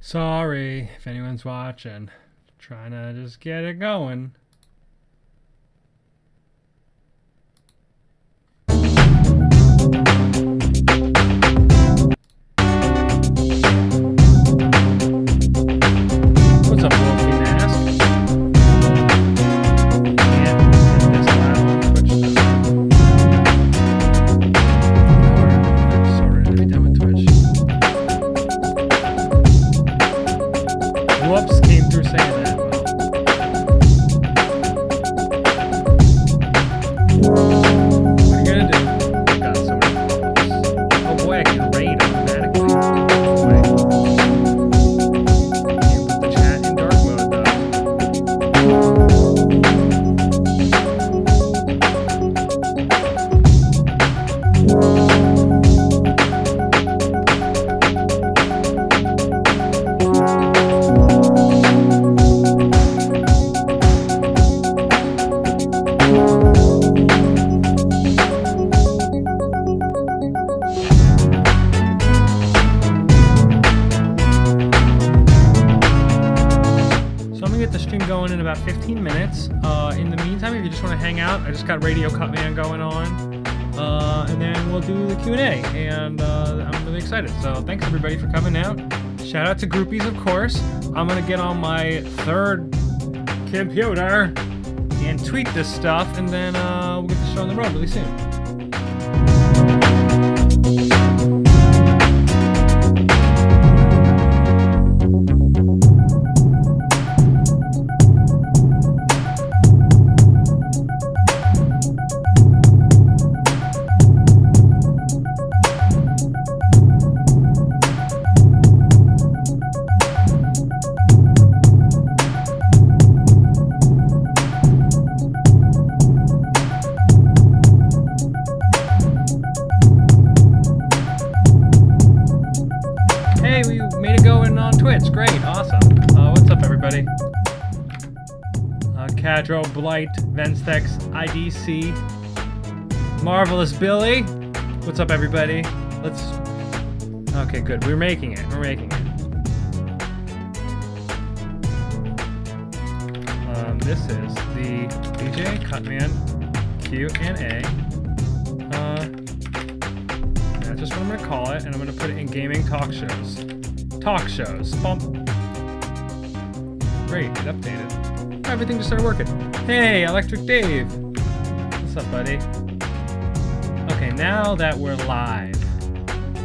Sorry if anyone's watching. Trying to just get it going. What's up, Wolfie Mask? Can't get this loud on Twitch though. I'm so ready to be done with Twitch. Whoops, came through saying that. What are you gonna do? I got so many calls. Oh boy, I can raid automatically. Wait. Can't put the chat in dark mode though. Going in about 15 minutes. In the meantime, if you just want to hang out, I just got Radio Cutman going on, and then we'll do the Q&A, and I'm really excited. So thanks everybody for coming out. Shout out to Groupees, of course. I'm gonna get on my third computer and tweak this stuff, and then we'll get the show on the road really soon. Blight, Venstex, IDC, Marvelous Billy. What's up, everybody? Let's. Okay, good. We're making it. We're making it. This is the DJ Cutman Q&A. That's just what I'm gonna call it, and I'm gonna put it in gaming talk shows. Talk shows. Bump. Great. It updated. Everything just started working. Hey, Electric Dave. What's up, buddy? Okay, now that we're live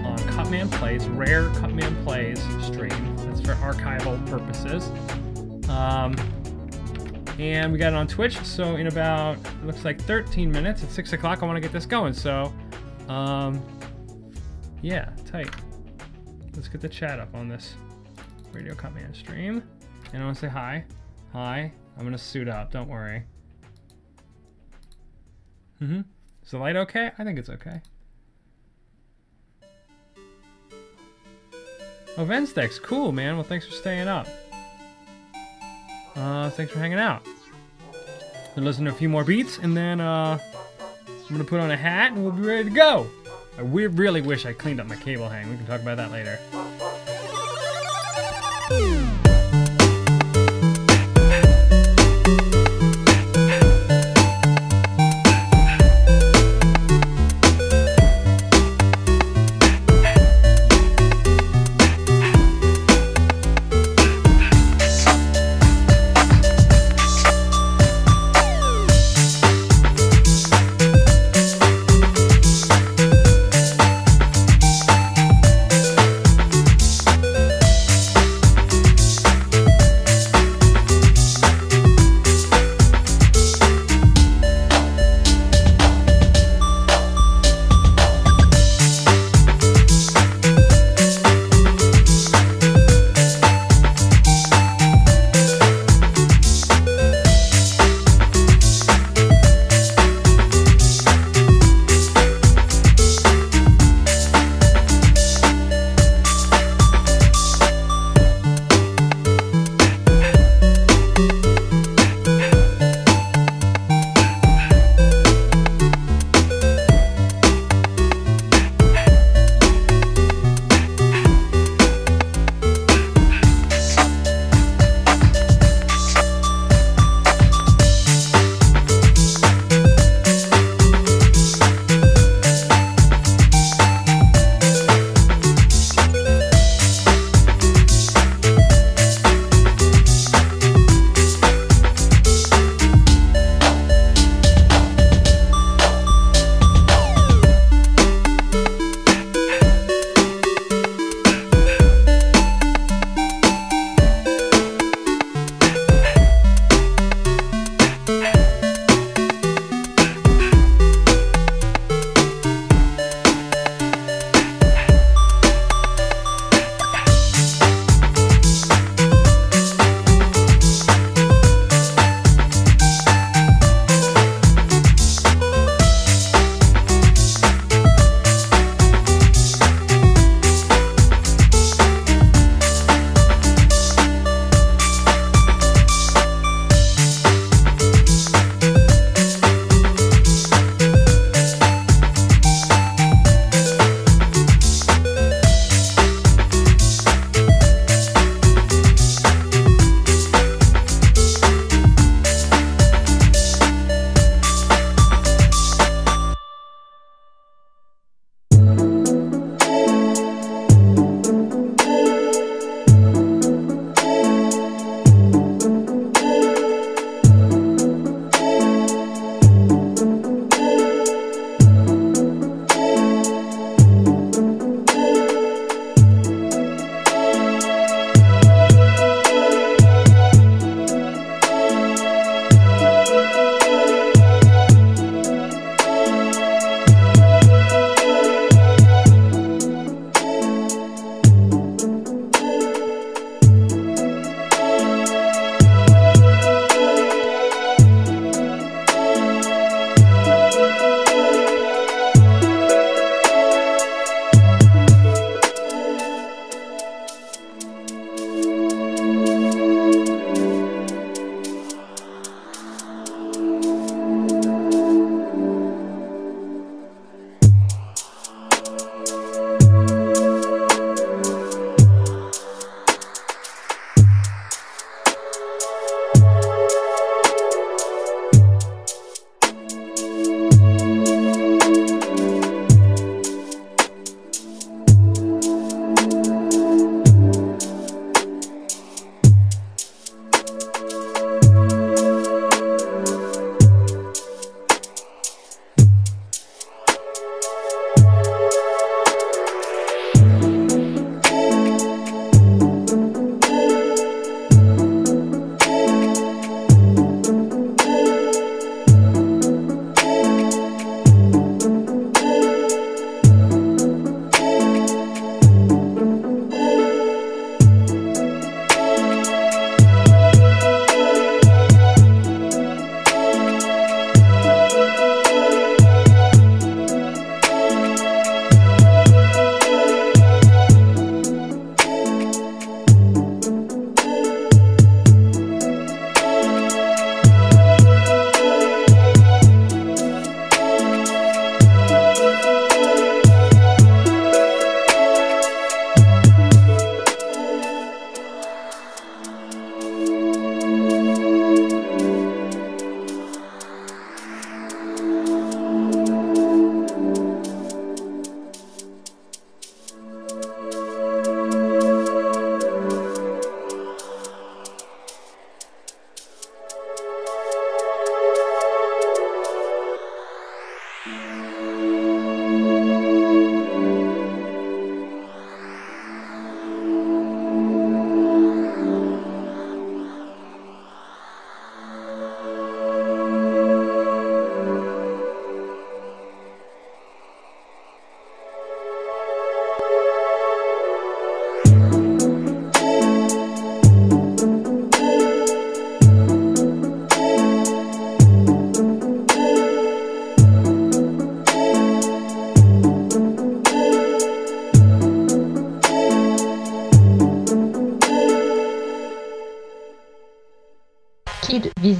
on Cutman Plays, rare Cutman Plays stream. That's for archival purposes. And we got it on Twitch, so in about, it looks like 13 minutes, at 6 o'clock, I want to get this going. So, yeah, tight. Let's get the chat up on this Radio Cutman stream. And I want to say hi. Hi. I'm gonna suit up, don't worry. Is the light okay? I think it's okay. Oh, Venstex, cool, man. Well, thanks for staying up. Thanks for hanging out. We'll listen to a few more beats, and then I'm gonna put on a hat, and we'll be ready to go. I really wish I cleaned up my cable hang. We can talk about that later.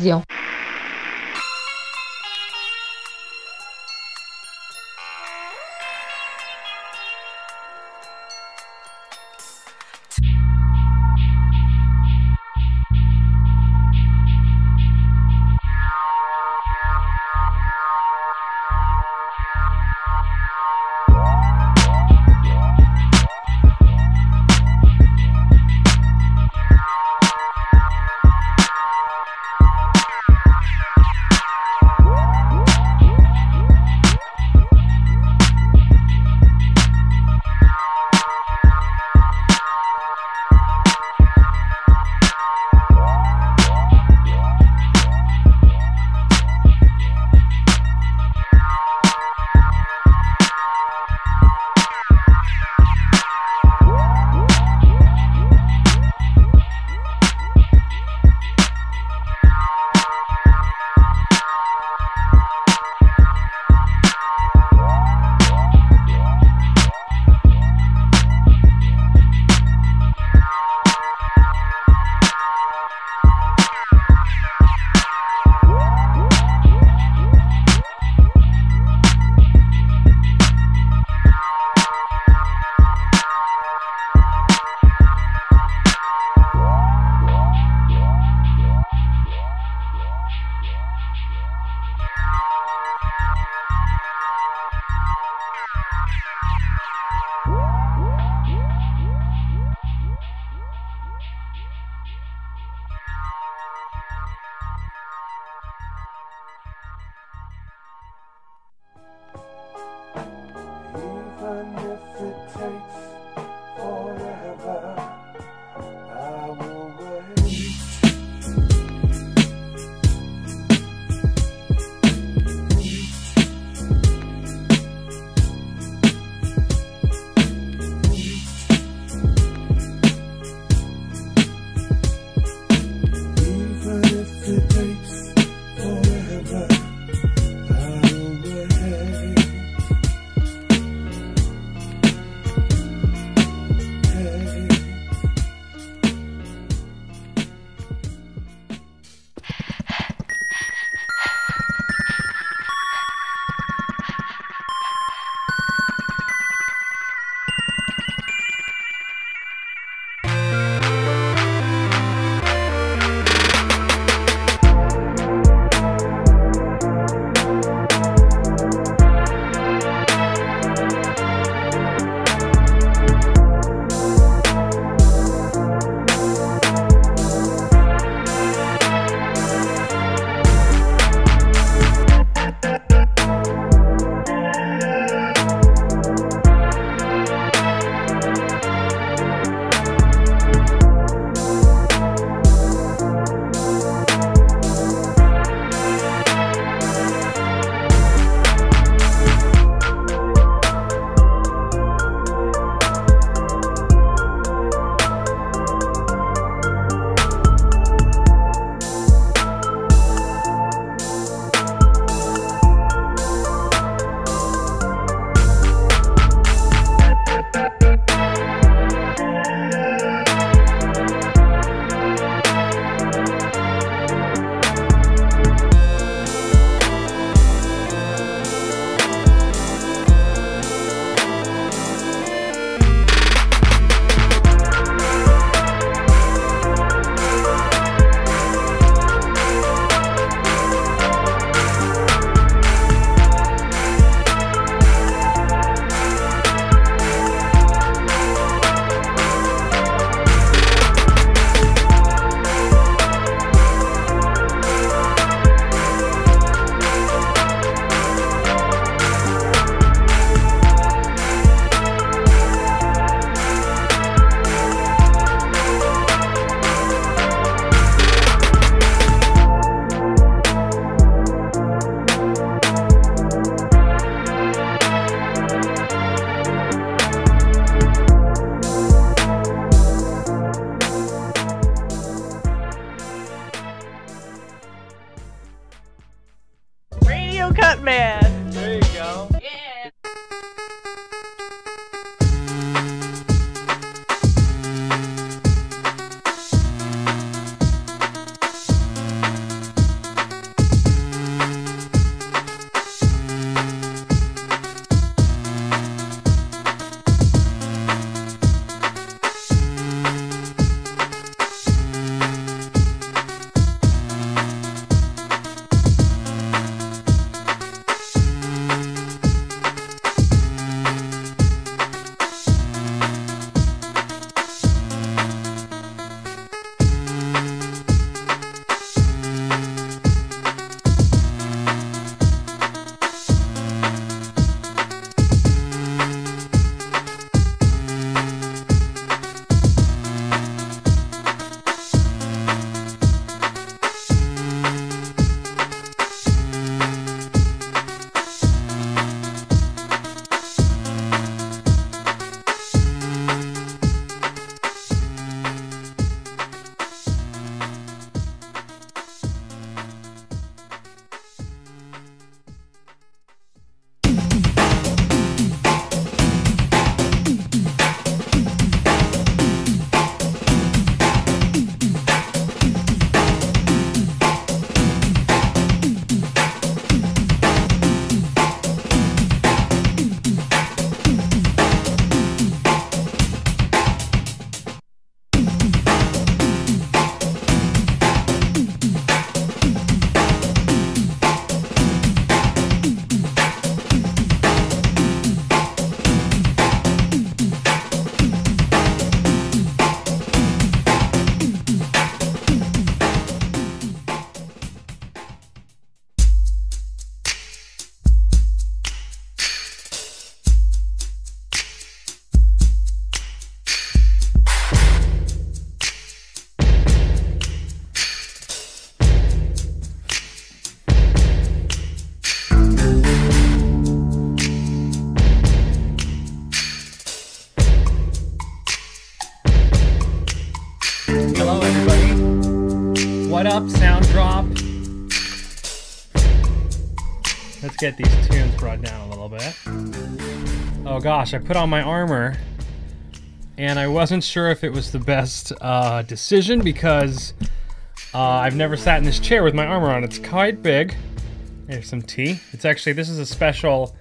occasion. up, sound drop. Let's get these tunes brought down a little bit. Oh gosh, I put on my armor and I wasn't sure if it was the best decision because I've never sat in this chair with my armor on. It's quite big. There's some tea. It's actually, this is a special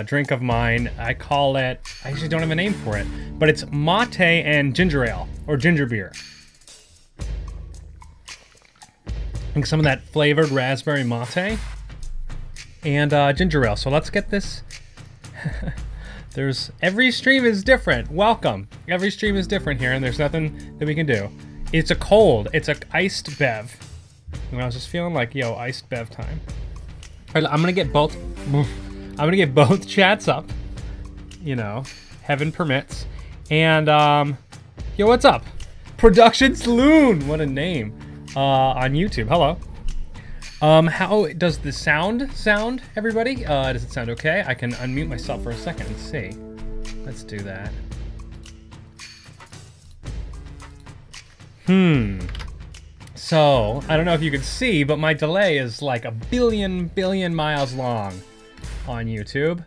drink of mine. I call it, I actually don't have a name for it, but it's mate and ginger ale, or ginger beer. And some of that flavored raspberry mate and ginger ale. So let's get this. Every stream is different. Welcome. Every stream is different here, and there's nothing that we can do. It's a cold. It's a iced bev. And I was just feeling like, yo, iced bev time. All right, I'm gonna get both. I'm gonna get both chats up. You know, heaven permits. And yo, what's up? Production Saloon. What a name. On YouTube. Hello. How does the sound, everybody? Does it sound okay? I can unmute myself for a second and see. Let's do that. So, I don't know if you can see, but my delay is like a billion miles long on YouTube.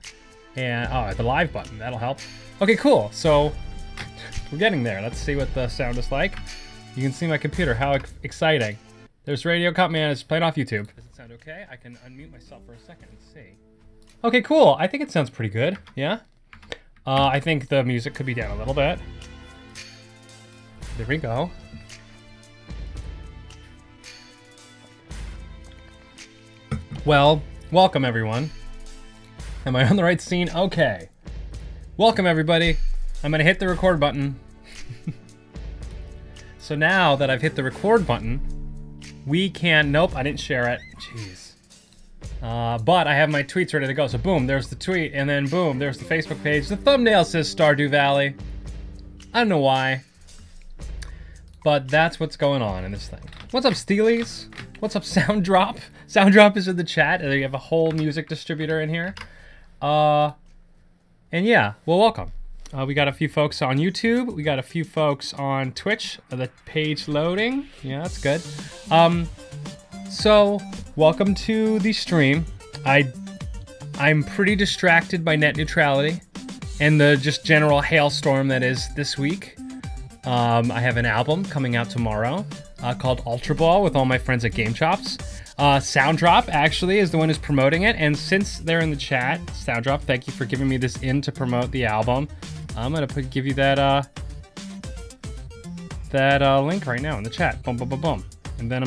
And, oh, the live button, that'll help. Okay, cool. So, we're getting there. Let's see what the sound is like. You can see my computer. How exciting. There's Radio Cutman. It's playing off YouTube. Does it sound okay? I can unmute myself for a second and see. Okay, cool. I think it sounds pretty good. Yeah? I think the music could be down a little bit. There we go. Well, welcome everyone. Am I on the right scene? Okay. Welcome everybody. I'm gonna hit the record button. So now that I've hit the record button, we can, nope, I didn't share it. Jeez. But I have my tweets ready to go. So boom, there's the tweet, and then boom, there's the Facebook page. The thumbnail says Stardew Valley. I don't know why. But that's what's going on in this thing. What's up, Steelies? What's up, Sound Drop? Sound Drop is in the chat, and you have a whole music distributor in here. And yeah, well, welcome. We got a few folks on YouTube. We got a few folks on Twitch. The page loading. Yeah, that's good. So, welcome to the stream. I'm pretty distracted by net neutrality and the just general hailstorm that is this week. I have an album coming out tomorrow called Ultra Ball with all my friends at Game Chops. Sounddrop actually is the one who's promoting it, and since they're in the chat, Sounddrop, thank you for giving me this in to promote the album. I'm gonna give you that link right now in the chat. Boom, boom, boom, boom. And then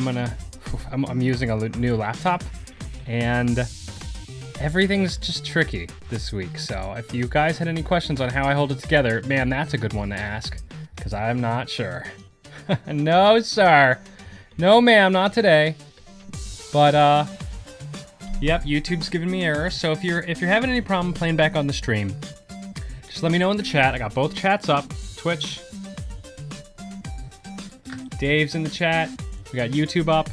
I'm using a new laptop, and everything's just tricky this week. So if you guys had any questions on how I hold it together, man, that's a good one to ask, because I'm not sure. No, sir. No, ma'am, not today. But yep, YouTube's giving me errors. So if you're having any problem playing back on the stream, just let me know in the chat. I got both chats up. Twitch. Dave's in the chat. We got YouTube up.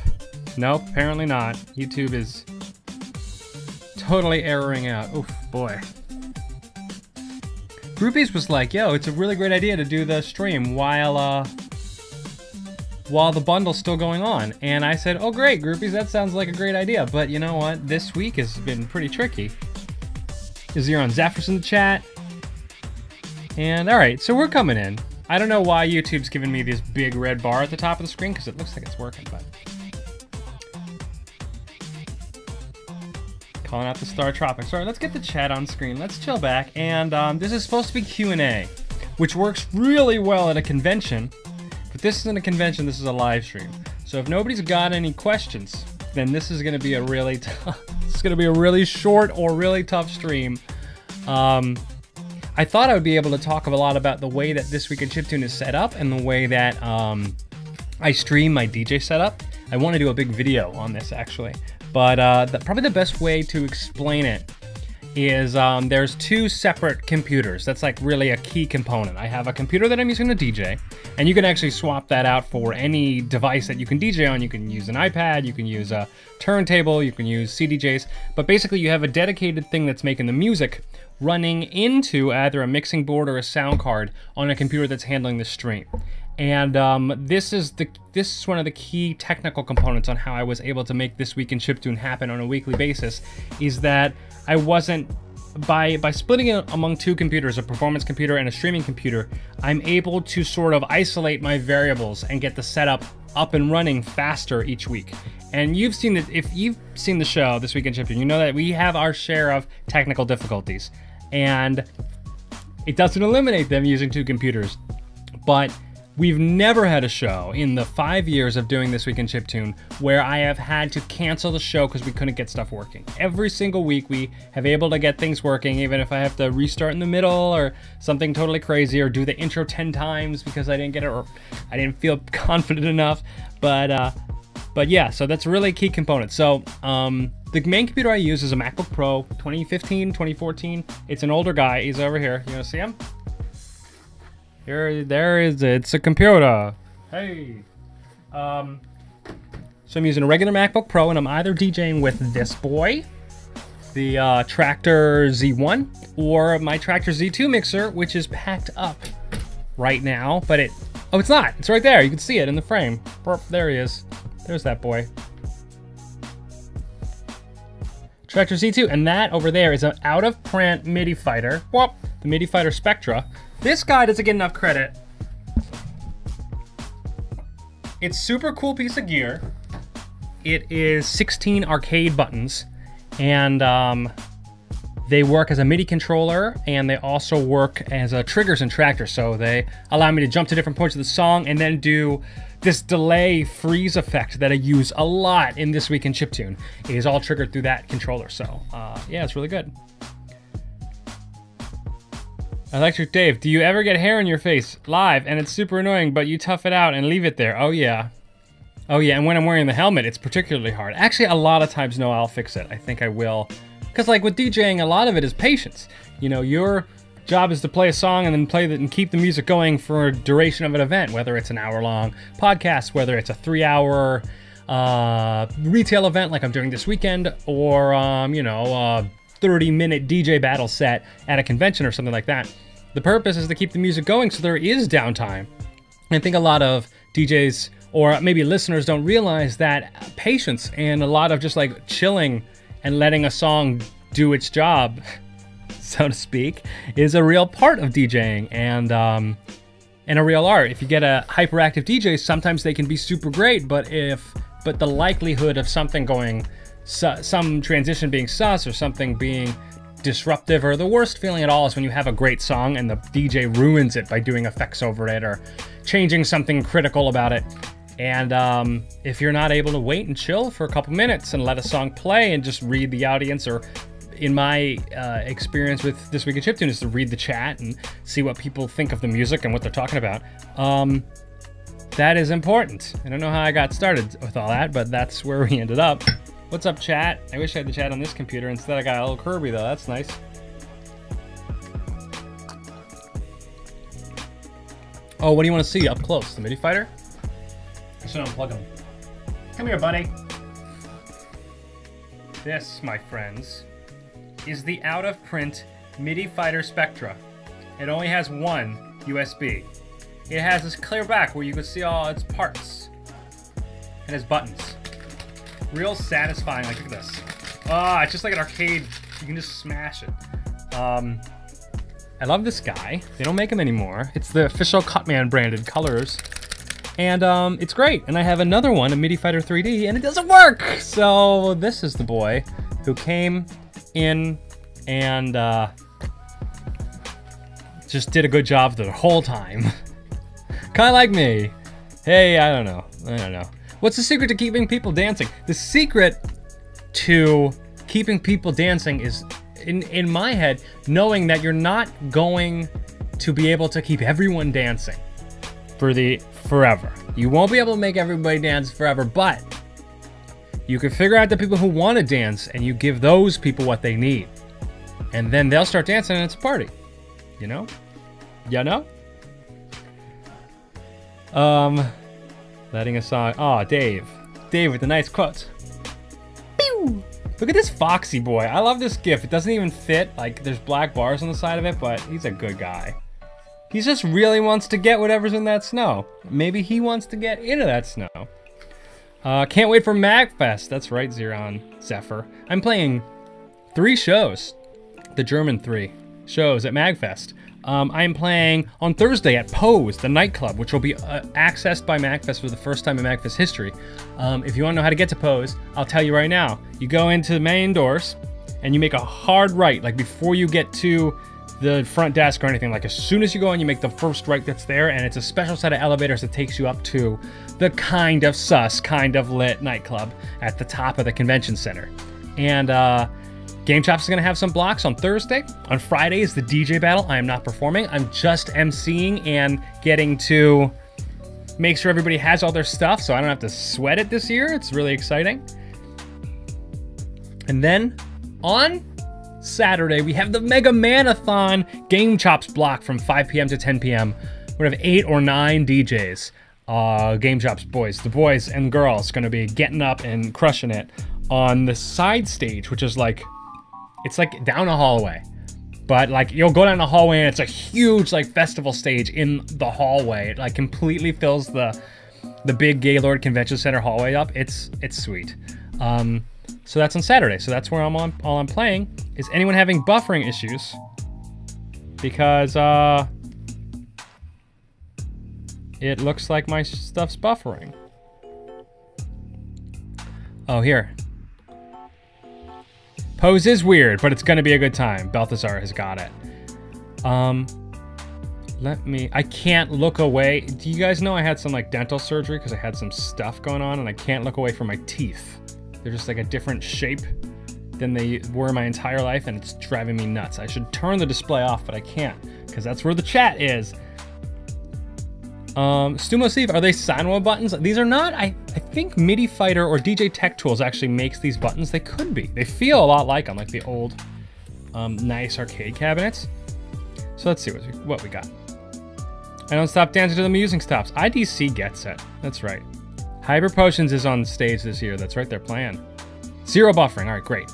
Nope, apparently not. YouTube is totally erroring out. Oof, boy. Groupees was like, yo, it's a really great idea to do the stream while the bundle's still going on. And I said, oh great, Groupees, that sounds like a great idea. But you know what? This week has been pretty tricky. Zero on Zephyr's in the chat. And alright, so we're coming in. I don't know why YouTube's giving me this big red bar at the top of the screen, because it looks like it's working, but... Calling out the Star Tropics. Alright, let's get the chat on screen. Let's chill back. And this is supposed to be Q&A, which works really well at a convention. But this isn't a convention, this is a live stream. So if nobody's got any questions, then this is going to be a really it's going to be a really short or really tough stream. I thought I would be able to talk a lot about the way that This Week in Chiptune is set up and the way that I stream my DJ setup. I want to do a big video on this actually, but probably the best way to explain it is there's two separate computers. That's like really a key component. I have a computer that I'm using to DJ, and you can actually swap that out for any device that you can DJ on. You can use an iPad, you can use a turntable, you can use CDJs, but basically you have a dedicated thing that's making the music running into either a mixing board or a sound card on a computer that's handling the stream. And this is one of the key technical components on how I was able to make This Week in Chiptune happen on a weekly basis, is that I wasn't, by splitting it among two computers, a performance computer and a streaming computer, I'm able to sort of isolate my variables and get the setup up and running faster each week. And you've seen that, if you've seen the show This Week in Chiptune, you know that we have our share of technical difficulties, and it doesn't eliminate them using two computers, but we've never had a show in the 5 years of doing This Week in Chiptune where I have had to cancel the show because we couldn't get stuff working. Every single week we have able to get things working, even if I have to restart in the middle or something totally crazy, or do the intro 10 times because I didn't get it, or I didn't feel confident enough. But yeah, so that's a really key component. So the main computer I use is a MacBook Pro 2015, 2014. It's an older guy. He's over here. You want to see him? There is it. It's a computer. Hey. So I'm using a regular MacBook Pro, and I'm either DJing with this boy, the Tractor Z1, or my Tractor Z2 mixer, which is packed up right now. But oh, it's not. It's right there. You can see it in the frame. There he is. There's that boy. Tractor Z2, and that over there is an out-of-print MIDI fighter. Whoop, the MIDI fighter Spectra. This guy doesn't get enough credit. It's super cool piece of gear. It is 16 arcade buttons, and they work as a MIDI controller, and they also work as triggers and tractors. So they allow me to jump to different points of the song and then do this delay freeze effect that I use a lot in This Week in Chiptune. It is all triggered through that controller. So yeah, it's really good. Electric Dave, do you ever get hair in your face live and it's super annoying, but you tough it out and leave it there? Oh yeah. Oh yeah, and when I'm wearing the helmet, it's particularly hard. Actually, a lot of times, no, I'll fix it. I think I will. Because like with DJing, a lot of it is patience. You know, your job is to play a song and then play it and keep the music going for a duration of an event, whether it's an hour-long podcast, whether it's a 3-hour retail event like I'm doing this weekend, or, you know, 30-minute DJ battle set at a convention or something like that. The purpose is to keep the music going so there is downtime. I think a lot of DJs or maybe listeners don't realize that patience and a lot of just like chilling and letting a song do its job, so to speak, is a real part of DJing and a real art. If you get a hyperactive DJ, sometimes they can be super great, but the likelihood of something going, some transition being sus or something being disruptive, or the worst feeling at all is when you have a great song and the DJ ruins it by doing effects over it or changing something critical about it. And if you're not able to wait and chill for a couple minutes and let a song play and just read the audience, or in my experience with This Week in Chiptune is to read the chat and see what people think of the music and what they're talking about, that is important. I don't know how I got started with all that, but that's where we ended up. What's up, chat? I wish I had the chat on this computer. Instead, I got a little Kirby, though. That's nice. Oh, what do you want to see up close? The MIDI fighter? I should unplug him. Come here, buddy. This, my friends, is the out-of-print MIDI fighter Spectra. It only has one USB. It has this clear back where you can see all its parts. It has buttons. Real satisfying. Like, look at this. Ah, it's just like an arcade. You can just smash it. I love this guy. They don't make them anymore. It's the official Cutman branded colors. And it's great. And I have another one, a MIDI Fighter 3D, and it doesn't work! So this is the boy who came in and just did a good job the whole time. Kinda like me. Hey, I don't know. What's the secret to keeping people dancing? The secret to keeping people dancing is, in my head, knowing that you're not going to be able to keep everyone dancing forever. You won't be able to make everybody dance forever, but you can figure out the people who want to dance and you give those people what they need. And then they'll start dancing and it's a party. You know? You know? Letting a song. Oh, Dave. Dave with the nice quotes. Pew! Look at this Foxy boy. I love this GIF. It doesn't even fit. Like, there's black bars on the side of it, but he's a good guy. He just really wants to get whatever's in that snow. Maybe he wants to get into that snow. Can't wait for MagFest. That's right, Zeron Zephyr. I'm playing 3 shows. The German 3 shows at MagFest. I'm playing on Thursday at Pose, the nightclub, which will be accessed by MagFest for the first time in MagFest history. If you want to know how to get to Pose, I'll tell you right now. You go into the main doors, and you make a hard right, like before you get to the front desk or anything. Like as soon as you go in, you make the first right that's there, and it's a special set of elevators that takes you up to the kind of sus, kind of lit nightclub at the top of the convention center. And Game Chops is going to have some blocks on Thursday. On Friday is the DJ battle. I am not performing. I'm just emceeing and getting to make sure everybody has all their stuff so I don't have to sweat it this year. It's really exciting. And then on Saturday, we have the Mega Manathon Game Chops block from 5 p.m. to 10 p.m. We're going to have 8 or 9 DJs. Game Chops boys. The boys and girls going to be getting up and crushing it on the side stage, which is like, it's like down a hallway. But like you'll go down the hallway and it's a huge like festival stage in the hallway. It like completely fills the big Gaylord Convention Center hallway up. It's sweet. So that's on Saturday. So that's where all I'm playing. Is anyone having buffering issues? Because it looks like my stuff's buffering. Oh, here. Pose is weird, but it's gonna be a good time. Balthazar has got it. I can't look away. Do you guys know I had some like dental surgery because I had some stuff going on and I can't look away from my teeth. They're just like a different shape than they were my entire life and it's driving me nuts. I should turn the display off, but I can't because that's where the chat is. Stumo Steve, are they Sanwa buttons? These are not. I think MIDI Fighter or DJ Tech Tools actually makes these buttons. They could be. They feel a lot like them, like the old nice arcade cabinets. So let's see what we got. I don't stop dancing to the music stops. IDC gets it. That's right. Hyper Potions is on stage this year. That's right, they're playing. 0 buffering. All right, great.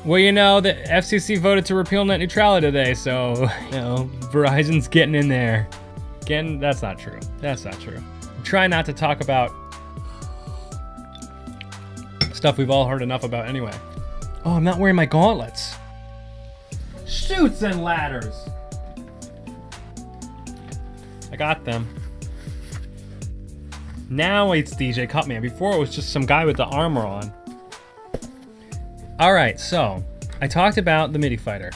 Well, you know, the FCC voted to repeal net neutrality today, so, you know, Verizon's getting in there. That's not true. That's not true. Try not to talk about stuff we've all heard enough about anyway. Oh, I'm not wearing my gauntlets. Chutes and ladders. I got them. Now it's DJ Cutman. Before it was just some guy with the armor on. All right, so I talked about the MIDI Fighter.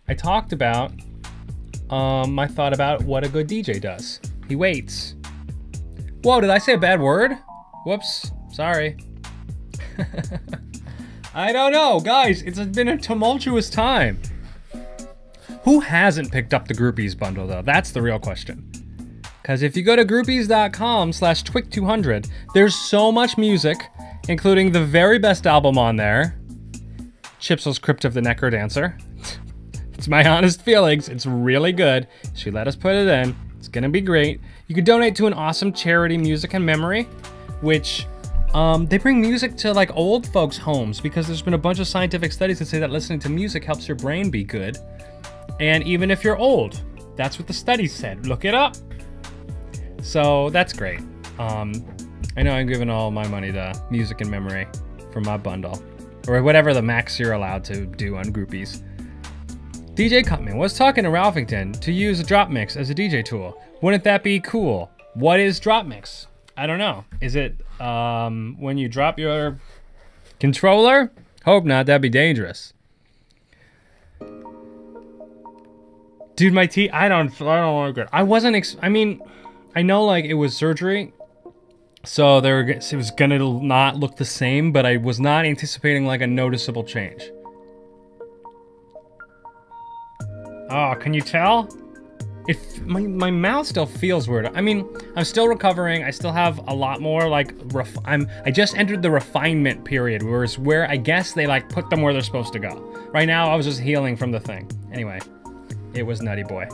I talked about my thought about what a good DJ does. He waits. Whoa, did I say a bad word? Whoops, sorry. I don't know, guys, it's been a tumultuous time. Who hasn't picked up the Groupees bundle though? That's the real question. Because if you go to groupees.com/TWiC200, there's so much music, including the very best album on there, Chipsel's Crypt of the Necrodancer. It's my honest feelings. It's really good. She let us put it in. It's gonna be great. You could donate to an awesome charity, Music and Memory, which they bring music to like old folks' homes because there's been a bunch of scientific studies that say that listening to music helps your brain be good. And even if you're old, that's what the studies said. Look it up. So that's great. I know I'm giving all my money to Music and Memory for my bundle. Or whatever the max you're allowed to do on Groupees. DJ Cutman was talking to Ralphington to use a drop mix as a DJ tool. Wouldn't that be cool? What is drop mix? I don't know. Is it when you drop your controller? Hope not, that'd be dangerous. Dude, my teeth, I don't want to go. I wasn't, I mean, I know like it was surgery. So it was gonna not look the same, but I was not anticipating like a noticeable change. Oh, can you tell? If my mouth still feels weird. I mean, I'm still recovering. I still have a lot more like I just entered the refinement period, where I guess they like put them where they're supposed to go. Right now, I was just healing from the thing. Anyway, it was Nutty Boy.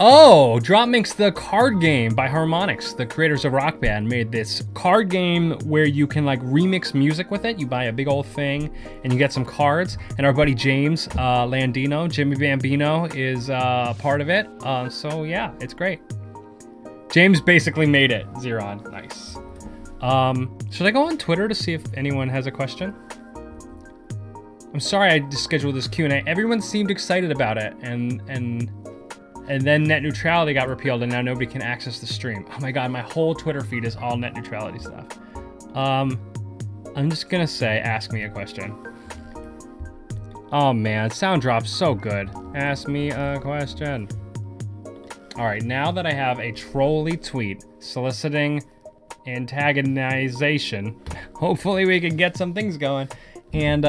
Oh, Dropmix, the card game by Harmonix, the creators of Rock Band, made this card game where you can like remix music with it. You buy a big old thing and you get some cards. And our buddy James Landino, Jimmy Bambino, is part of it. So yeah, it's great. James basically made it. Zeron, nice. Should I go on Twitter to see if anyone has a question? I'm sorry I just scheduled this Q&A. Everyone seemed excited about it, and then net neutrality got repealed, and now nobody can access the stream. Oh my god, my whole Twitter feed is all net neutrality stuff. I'm just gonna say, ask me a question. Oh man, sound drop's so good. Ask me a question. All right, now that I have a trolly tweet soliciting antagonization, hopefully we can get some things going. And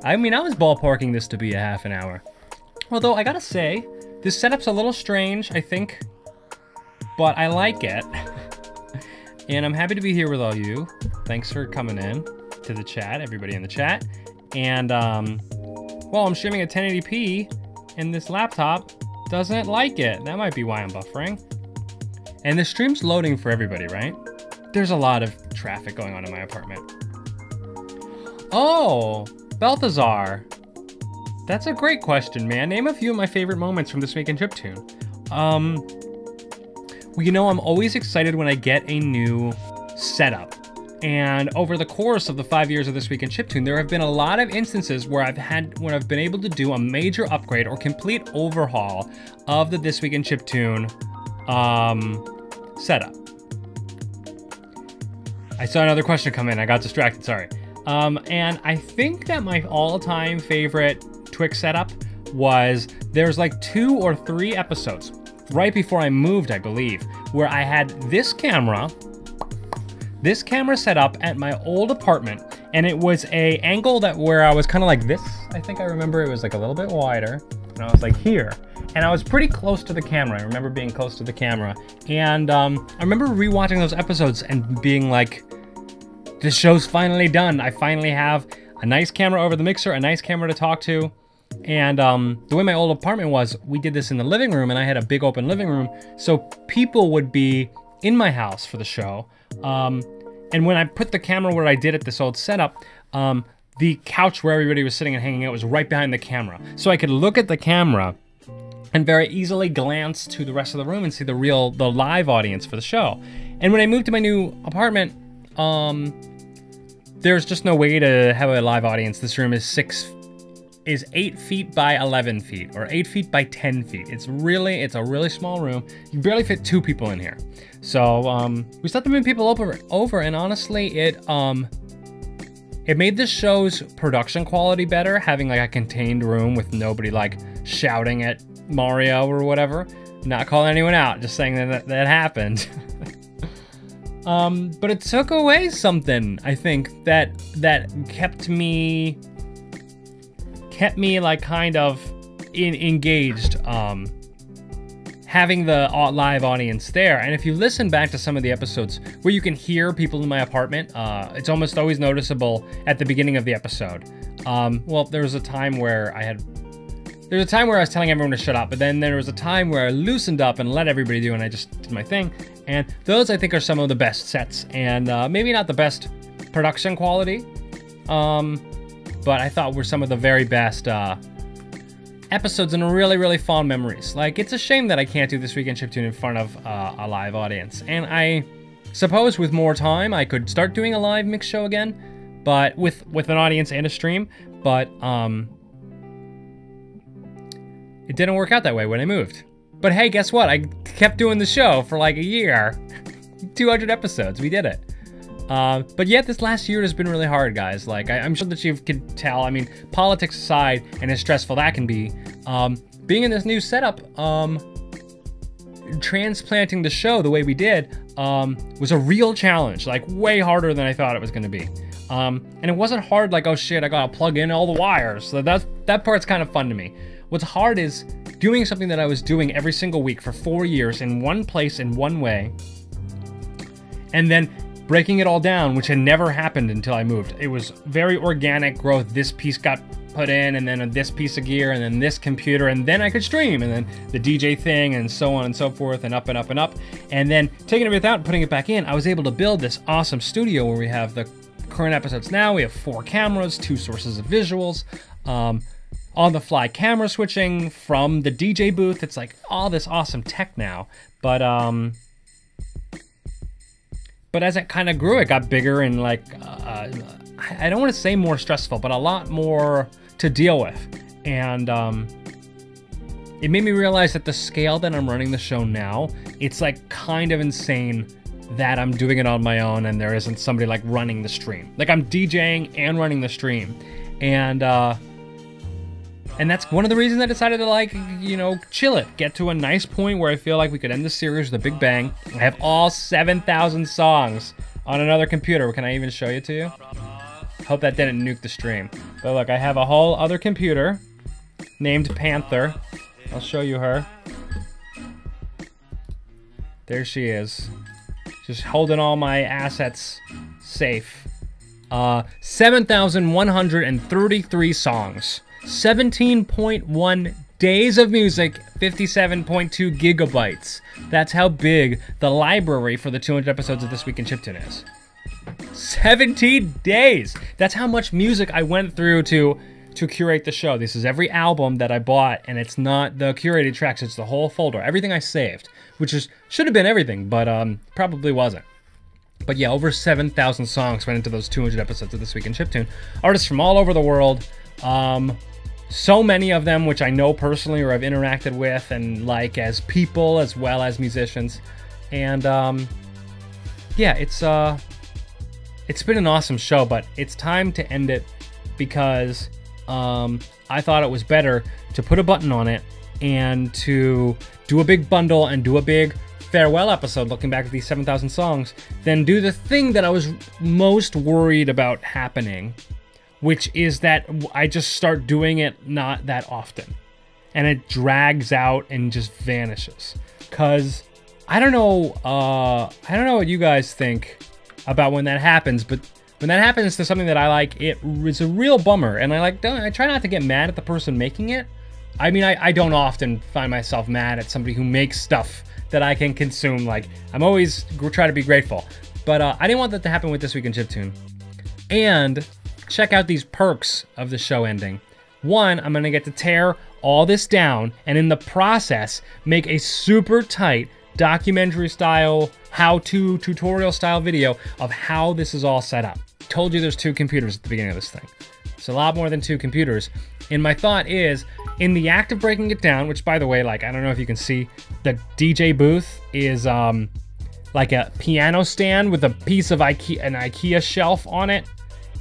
I mean, I was ballparking this to be a half an hour. Although I gotta say, this setup's a little strange, I think, but I like it. And I'm happy to be here with all you. Thanks for coming in to the chat, everybody in the chat. And, well, I'm streaming at 1080p, and this laptop doesn't like it. That might be why I'm buffering. And the stream's loading for everybody, right? There's a lot of traffic going on in my apartment. Oh, Balthazar. That's a great question, man. Name a few of my favorite moments from This Week in Chiptune. Well, you know, I'm always excited when I get a new setup. And over the course of the 5 years of This Week in Chiptune, there have been a lot of instances where I've been able to do a major upgrade or complete overhaul of the This Week in Chiptune setup. I saw another question come in. I got distracted, sorry. And I think that my all-time favorite TWiC setup was, there's like 2 or 3 episodes right before I moved, I believe, where I had this camera set up at my old apartment, and it was a angle where I was kind of like this. I think I remember it was like a little bit wider, and I was like here, and I was pretty close to the camera. I remember being close to the camera, and I remember rewatching those episodes and being like, this show's finally done. I finally have a nice camera over the mixer, a nice camera to talk to. And the way my old apartment was, we did this in the living room, and I had a big open living room, so people would be in my house for the show. And when I put the camera where I did at this old setup, the couch where everybody was sitting and hanging out was right behind the camera. So I could look at the camera and very easily glance to the rest of the room and see the live audience for the show. And when I moved to my new apartment, there's just no way to have a live audience. This room is 8 feet by 11 feet, or 8 feet by 10 feet. It's a really small room. You barely fit 2 people in here. So we started to bring people over, and honestly, it made the show's production quality better, having like a contained room with nobody like shouting at Mario or whatever. Not calling anyone out, just saying that happened. But it took away something, I think, that kept me like kind of engaged, having the live audience there. And if you listen back to some of the episodes where you can hear people in my apartment, it's almost always noticeable at the beginning of the episode. Well, there was a time where I was telling everyone to shut up, but then there was a time where I loosened up and let everybody do, and I just did my thing. And those, I think, are some of the best sets, and maybe not the best production quality, but I thought were some of the very best episodes and really, really fond memories. Like, it's a shame that I can't do This Week in Chiptune in front of a live audience. And I suppose with more time, I could start doing a live mix show again, but with an audience and a stream, but it didn't work out that way when I moved. But hey, guess what? I kept doing the show for like a year. 200 episodes, we did it. But yet this last year has been really hard, guys. Like, I'm sure that you can tell. I mean, politics aside, and as stressful that can be, being in this new setup, transplanting the show the way we did, was a real challenge. Like, way harder than I thought it was going to be. And it wasn't hard like, oh shit, I gotta plug in all the wires. So that part's kind of fun to me. What's hard is doing something that I was doing every single week for 4 years in one place, in one way, and then breaking it all down, which had never happened until I moved. It was very organic growth. This piece got put in, and then this piece of gear, and then this computer, and then I could stream, and then the DJ thing, and so on and so forth, and up and up and up. And then taking everything out and putting it back in, I was able to build this awesome studio where we have the current episodes now. We have 4 cameras, 2 sources of visuals, on-the-fly camera switching from the DJ booth. It's like all this awesome tech now. But as it kind of grew, it got bigger and like, I don't want to say more stressful, but a lot more to deal with. And it made me realize that the scale that I'm running the show now, it's like kind of insane that I'm doing it on my own and there isn't somebody like running the stream. Like I'm DJing and running the stream. And that's one of the reasons I decided to, like, you know, chill it. Get to a nice point where I feel like we could end the series with a big bang. I have all 7,000 songs on another computer. Can I even show you to you? Hope that didn't nuke the stream. But look, I have a whole other computer named Panther. I'll show you her. There she is. Just holding all my assets safe. 7,133 songs. 17.1 days of music, 57.2 gigabytes. That's how big the library for the 200 episodes of This Week in Chiptune is. 17 days! That's how much music I went through to curate the show. This is every album that I bought, and it's not the curated tracks, it's the whole folder. Everything I saved, which should have been everything, but probably wasn't. But yeah, over 7,000 songs went into those 200 episodes of This Week in Chiptune. Artists from all over the world. So many of them which I know personally or I've interacted with and like as people as well as musicians. And yeah, it's been an awesome show, but it's time to end it because I thought it was better to put a button on it and to do a big bundle and do a big farewell episode looking back at these 7,000 songs than do the thing that I was most worried about happening, which is that I just start doing it not that often. And it drags out and just vanishes. Cause I don't know what you guys think about when that happens, but when that happens to something that I like, it is a real bummer. And I try not to get mad at the person making it. I mean, I don't often find myself mad at somebody who makes stuff that I can consume. Like, I'm always try to be grateful. But I didn't want that to happen with This Week in Chiptune. And check out these perks of the show ending. One, I'm gonna get to tear all this down and in the process make a super tight documentary style, how-to tutorial style video of how this is all set up. Told you there's 2 computers at the beginning of this thing. It's a lot more than 2 computers. And my thought is, in the act of breaking it down, which by the way, like, I don't know if you can see, the DJ booth is like a piano stand with a piece of an IKEA shelf on it.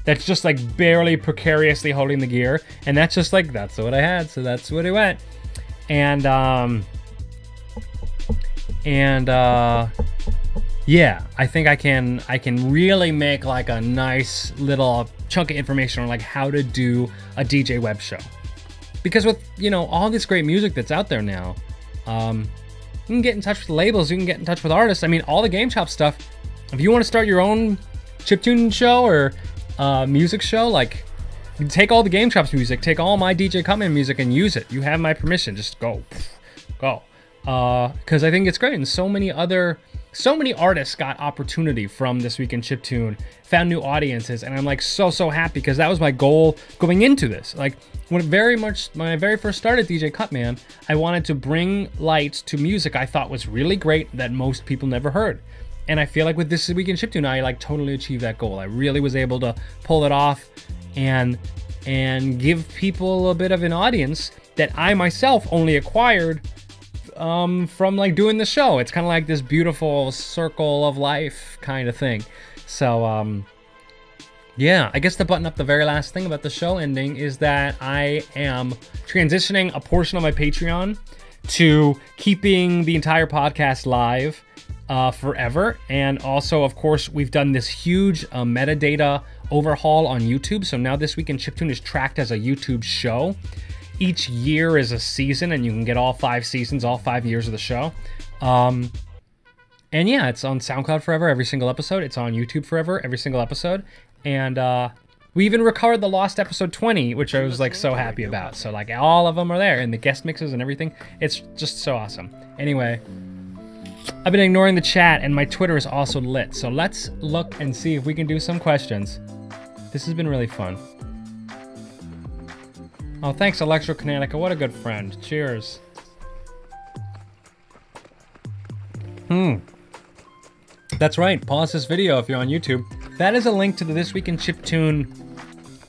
That's just like barely precariously holding the gear. And that's just like, that's what I had. So that's what it went. And yeah, I think I can really make like a nice little chunk of information on like how to do a DJ web show. Because with, you know, all this great music that's out there now, you can get in touch with labels, you can get in touch with artists. I mean, all the Game Chop stuff, if you want to start your own chiptune show or music show, like, you can take all the Game Chops music, take all my DJ Cutman music and use it. You have my permission, just go. Because I think it's great. And so many artists got opportunity from This Week in Chiptune, found new audiences, and I'm like so happy because that was my goal going into this. Like, when I very first started DJ Cutman, I wanted to bring light to music I thought was really great that most people never heard. And I feel like with This Week in Chiptune, I like totally achieved that goal. I really was able to pull it off and give people a bit of an audience that I myself only acquired from like doing the show. It's kind of like this beautiful circle of life kind of thing. So yeah, I guess to button up the very last thing about the show ending is that I am transitioning a portion of my Patreon to keeping the entire podcast live forever. And also, of course, we've done this huge metadata overhaul on YouTube. So now This Week in Chiptune is tracked as a YouTube show. each year is a season, and you can get all 5 seasons, all 5 years of the show. And yeah, it's on SoundCloud forever, every single episode. It's on YouTube forever, every single episode. And we even recovered the lost episode 20, which I was like so happy about. So like all of them are there, and the guest mixes and everything. It's just so awesome. Anyway, I've been ignoring the chat, and my Twitter is also lit. So let's look and see if we can do some questions. This has been really fun. Oh, thanks, Electrokinetica. What a good friend. Cheers. That's right. Pause this video if you're on YouTube. That is a link to the This Week in Chiptune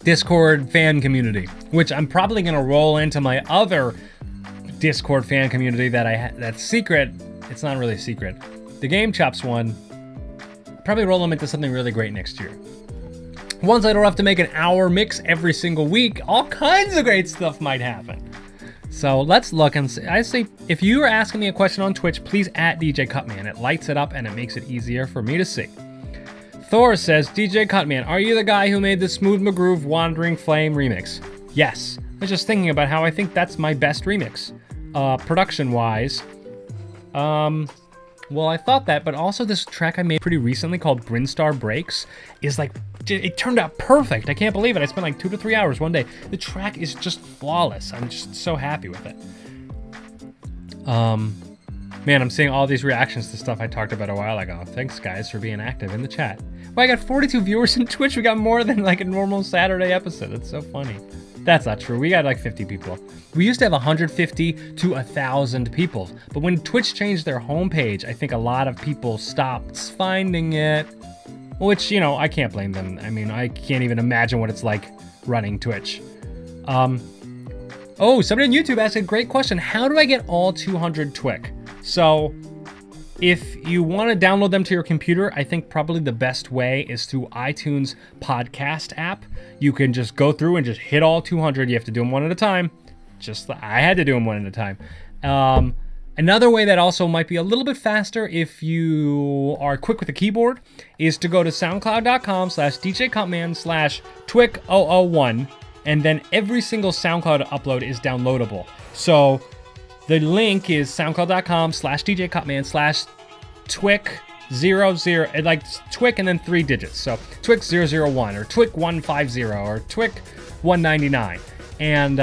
Discord fan community, which I'm probably going to roll into my other Discord fan community that that's secret. It's not really secret. The Game Chops one, probably roll them into something really great next year. Once I don't have to make an hour mix every single week, all kinds of great stuff might happen. So let's look and see. I say, if you are asking me a question on Twitch, please at DJ Cutman. It lights it up and it makes it easier for me to see. Thor says, DJ Cutman, are you the guy who made the Smooth McGroove Wandering Flame remix? Yes. I was just thinking about how I think that's my best remix. Production-wise. Well, I thought that, but also this track I made pretty recently called Brinstar Breaks is like, it turned out perfect. I can't believe it. I spent like 2 to 3 hours one day. The track is just flawless. I'm just so happy with it. Man, I'm seeing all these reactions to stuff I talked about a while ago. Thanks, guys, for being active in the chat. Well, I got 42 viewers in Twitch. We got more than like a normal Saturday episode. It's so funny. That's not true. We got like 50 people. We used to have 150 to 1,000 people. But when Twitch changed their homepage, I think a lot of people stopped finding it. Which, you know, I can't blame them. I mean, I can't even imagine what it's like running Twitch. Oh, somebody on YouTube asked a great question. How do I get all 200 TWiC? So, if you want to download them to your computer, I think probably the best way is through iTunes podcast app. You can just go through and just hit all 200. You have to do them one at a time. I had to do them one at a time. Another way that also might be a little bit faster if you are quick with the keyboard is to go to soundcloud.com/djcutman/TWiC001, and then every single SoundCloud upload is downloadable. So the link is soundcloud.com/djcutman/TWiC00, like TWiC and then 3 digits. So TWiC001 or TWiC150 or TWiC199. And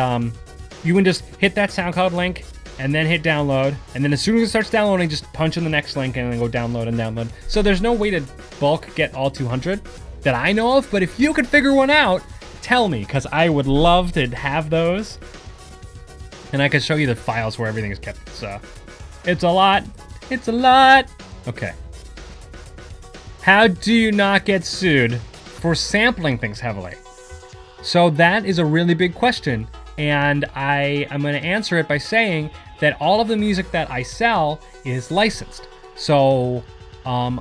you can just hit that SoundCloud link and then hit download. And then as soon as it starts downloading, just punch in the next link and then go download and download. So there's no way to bulk get all 200 that I know of. But if you could figure one out, tell me, because I would love to have those. And I can show you the files where everything is kept. So it's a lot. It's a lot. Okay. How do you not get sued for sampling things heavily? So that is a really big question. And I'm going to answer it by saying that all of the music that I sell is licensed. So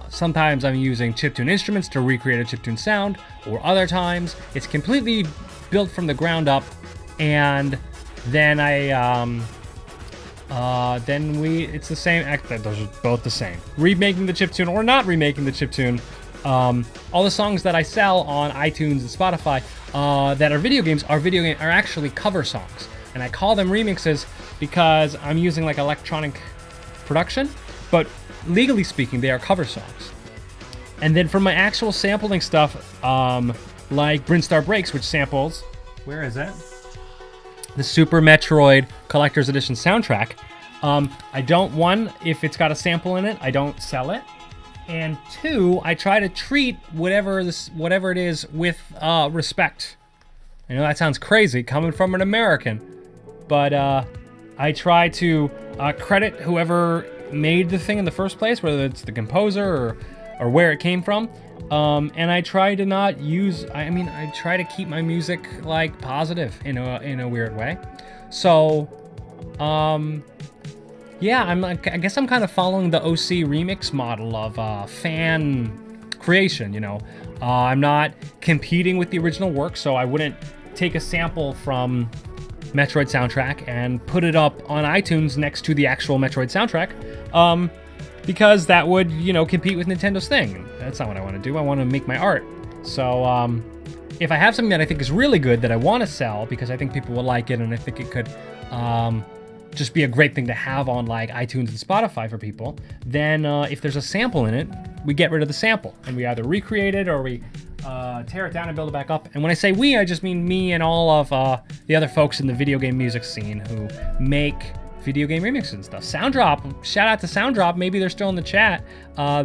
sometimes I'm using chiptune instruments to recreate a chiptune sound, or other times it's completely built from the ground up, and then it's the same. Those are both the same. Remaking the chiptune or not remaking the chiptune. All the songs that I sell on iTunes and Spotify that are video games are actually cover songs, and I call them remixes because I'm using like electronic production, but legally speaking, they are cover songs. And then for my actual sampling stuff, like Brinstar Breaks, which samples, where is it? The Super Metroid Collector's Edition soundtrack. I don't, one, if it's got a sample in it, I don't sell it. And 2, I try to treat whatever it is with respect. I know that sounds crazy coming from an American, but I try to credit whoever made the thing in the first place, whether it's the composer or where it came from. And I try to not use. I try to keep my music like positive in a weird way. So, yeah, I guess I'm kind of following the OC remix model of fan creation, you know. I'm not competing with the original work, so I wouldn't take a sample from Metroid soundtrack and put it up on iTunes next to the actual Metroid soundtrack, because that would, you know, compete with Nintendo's thing. That's not what I want to do. I want to make my art. So, if I have something that I think is really good that I want to sell because I think people will like it and I think it could just be a great thing to have on like iTunes and Spotify for people, then if there's a sample in it, we get rid of the sample and we either recreate it or we tear it down and build it back up. And when I say we, I just mean me and all of the other folks in the video game music scene who make video game remixes and stuff. Sounddrop, shout out to Sounddrop, maybe they're still in the chat.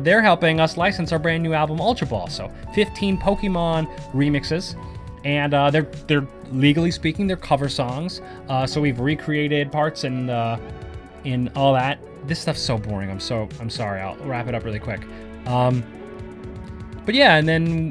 They're helping us license our brand new album Ultra Ball. So 15 Pokemon remixes, and they're legally speaking, they're cover songs. So we've recreated parts and in all that. This stuff's so boring. I'm sorry. I'll wrap it up really quick. But yeah, and then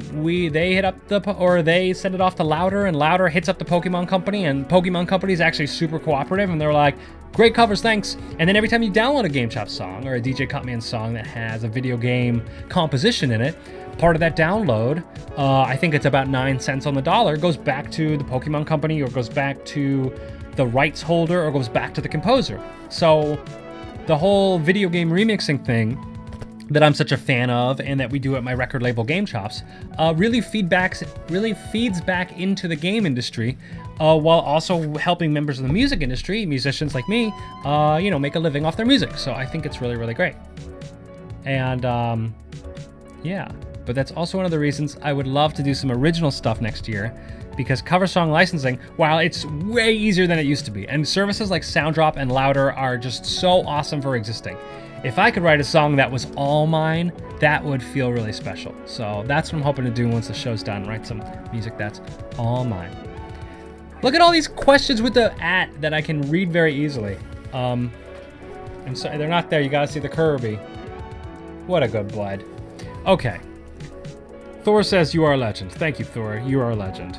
they hit up they send it off to Louder, and Louder hits up the Pokemon Company, and Pokemon Company is actually super cooperative, and they're like, great covers, thanks. And then every time you download a Game Chop song or a DJ Cutman song that has a video game composition in it, part of that download, I think it's about 9 cents on the dollar, goes back to the Pokemon Company or goes back to the rights holder or goes back to the composer. So the whole video game remixing thing that I'm such a fan of and that we do at my record label Game Chops really feeds back into the game industry while also helping members of the music industry, musicians like me, make a living off their music. So I think it's really, really great. And yeah, but that's also one of the reasons I would love to do some original stuff next year, because cover song licensing, while it's way easier than it used to be, and services like Sounddrop and Louder are just so awesome for existing. If I could write a song that was all mine, that would feel really special. So that's what I'm hoping to do once the show's done, write some music that's all mine. Look at all these questions with the @ that I can read very easily. I'm sorry, they're not there. You gotta see the Kirby. What a good blood. Okay. Thor says, you are a legend. Thank you, Thor. You are a legend.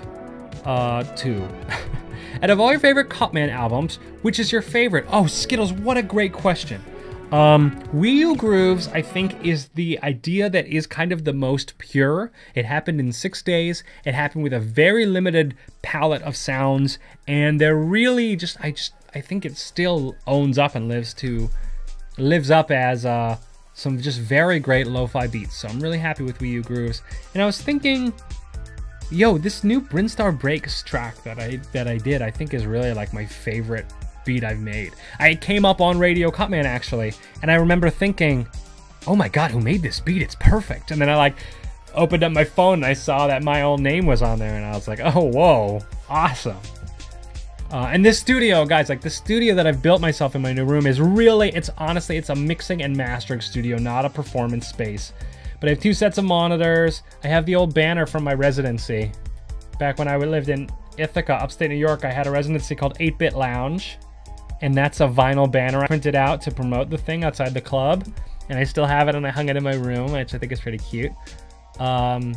2. Out of all your favorite Cutman albums, which is your favorite? Oh, Skittles, what a great question. Wii U Grooves, I think, is the idea that is kind of the most pure. It happened in 6 days. It happened with a very limited palette of sounds, and they're really just, I think it still owns up and lives up as some just very great lo-fi beats. So I'm really happy with Wii U Grooves. And I was thinking, yo, this new Brinstar Breaks track that I did, I think is really like my favorite beat I've made. I came up on Radio Cutman actually, and I remember thinking, oh my god, who made this beat? It's perfect. And then I like opened up my phone and I saw that my own name was on there, and I was like, oh, whoa, awesome. And this studio, guys, like the studio that I've built myself in my new room is really, it's a mixing and mastering studio, not a performance space. But I have 2 sets of monitors. I have the old banner from my residency. Back when I lived in Ithaca, upstate New York, I had a residency called 8-Bit Lounge. And that's a vinyl banner I printed out to promote the thing outside the club. And I still have it, and I hung it in my room, which I think is pretty cute. Yeah.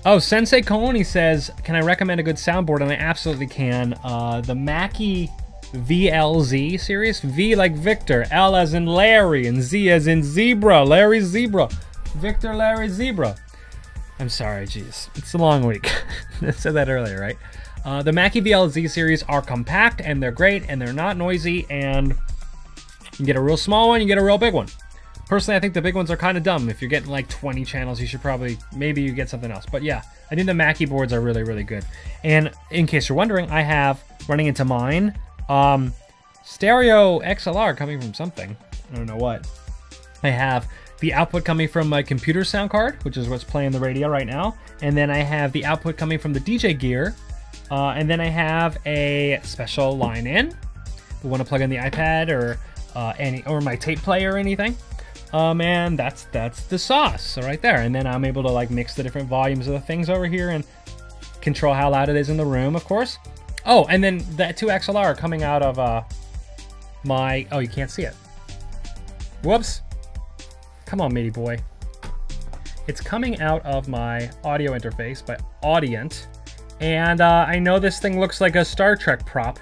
Oh, Sensei Kohoni says, can I recommend a good soundboard? And I absolutely can. The Mackie VLZ series. V like Victor, L as in Larry, and Z as in Zebra. Larry Zebra. Victor Larry Zebra. I'm sorry, geez. It's a long week. I said that earlier, right? The Mackie VLZ series are compact, and they're great, and they're not noisy, and you can get a real small one, you get a real big one. Personally, I think the big ones are kind of dumb. If you're getting like 20 channels, you should probably, maybe you get something else. But yeah, I think the Mackie boards are really, really good. And in case you're wondering, I have, running into mine, stereo XLR coming from something. I don't know what. I have the output coming from my computer sound card, which is what's playing the radio right now. And then I have the output coming from the DJ gear. And then I have a special line in. If you want to plug in the iPad or my tape player or anything. And that's the sauce, so right there. And then I'm able to like mix the different volumes of the things over here and control how loud it is in the room, of course. Oh, and then that 2 XLR are coming out of my, oh, you can't see it. Whoops. Come on, matey boy. It's coming out of my audio interface by Audient. And I know this thing looks like a Star Trek prop,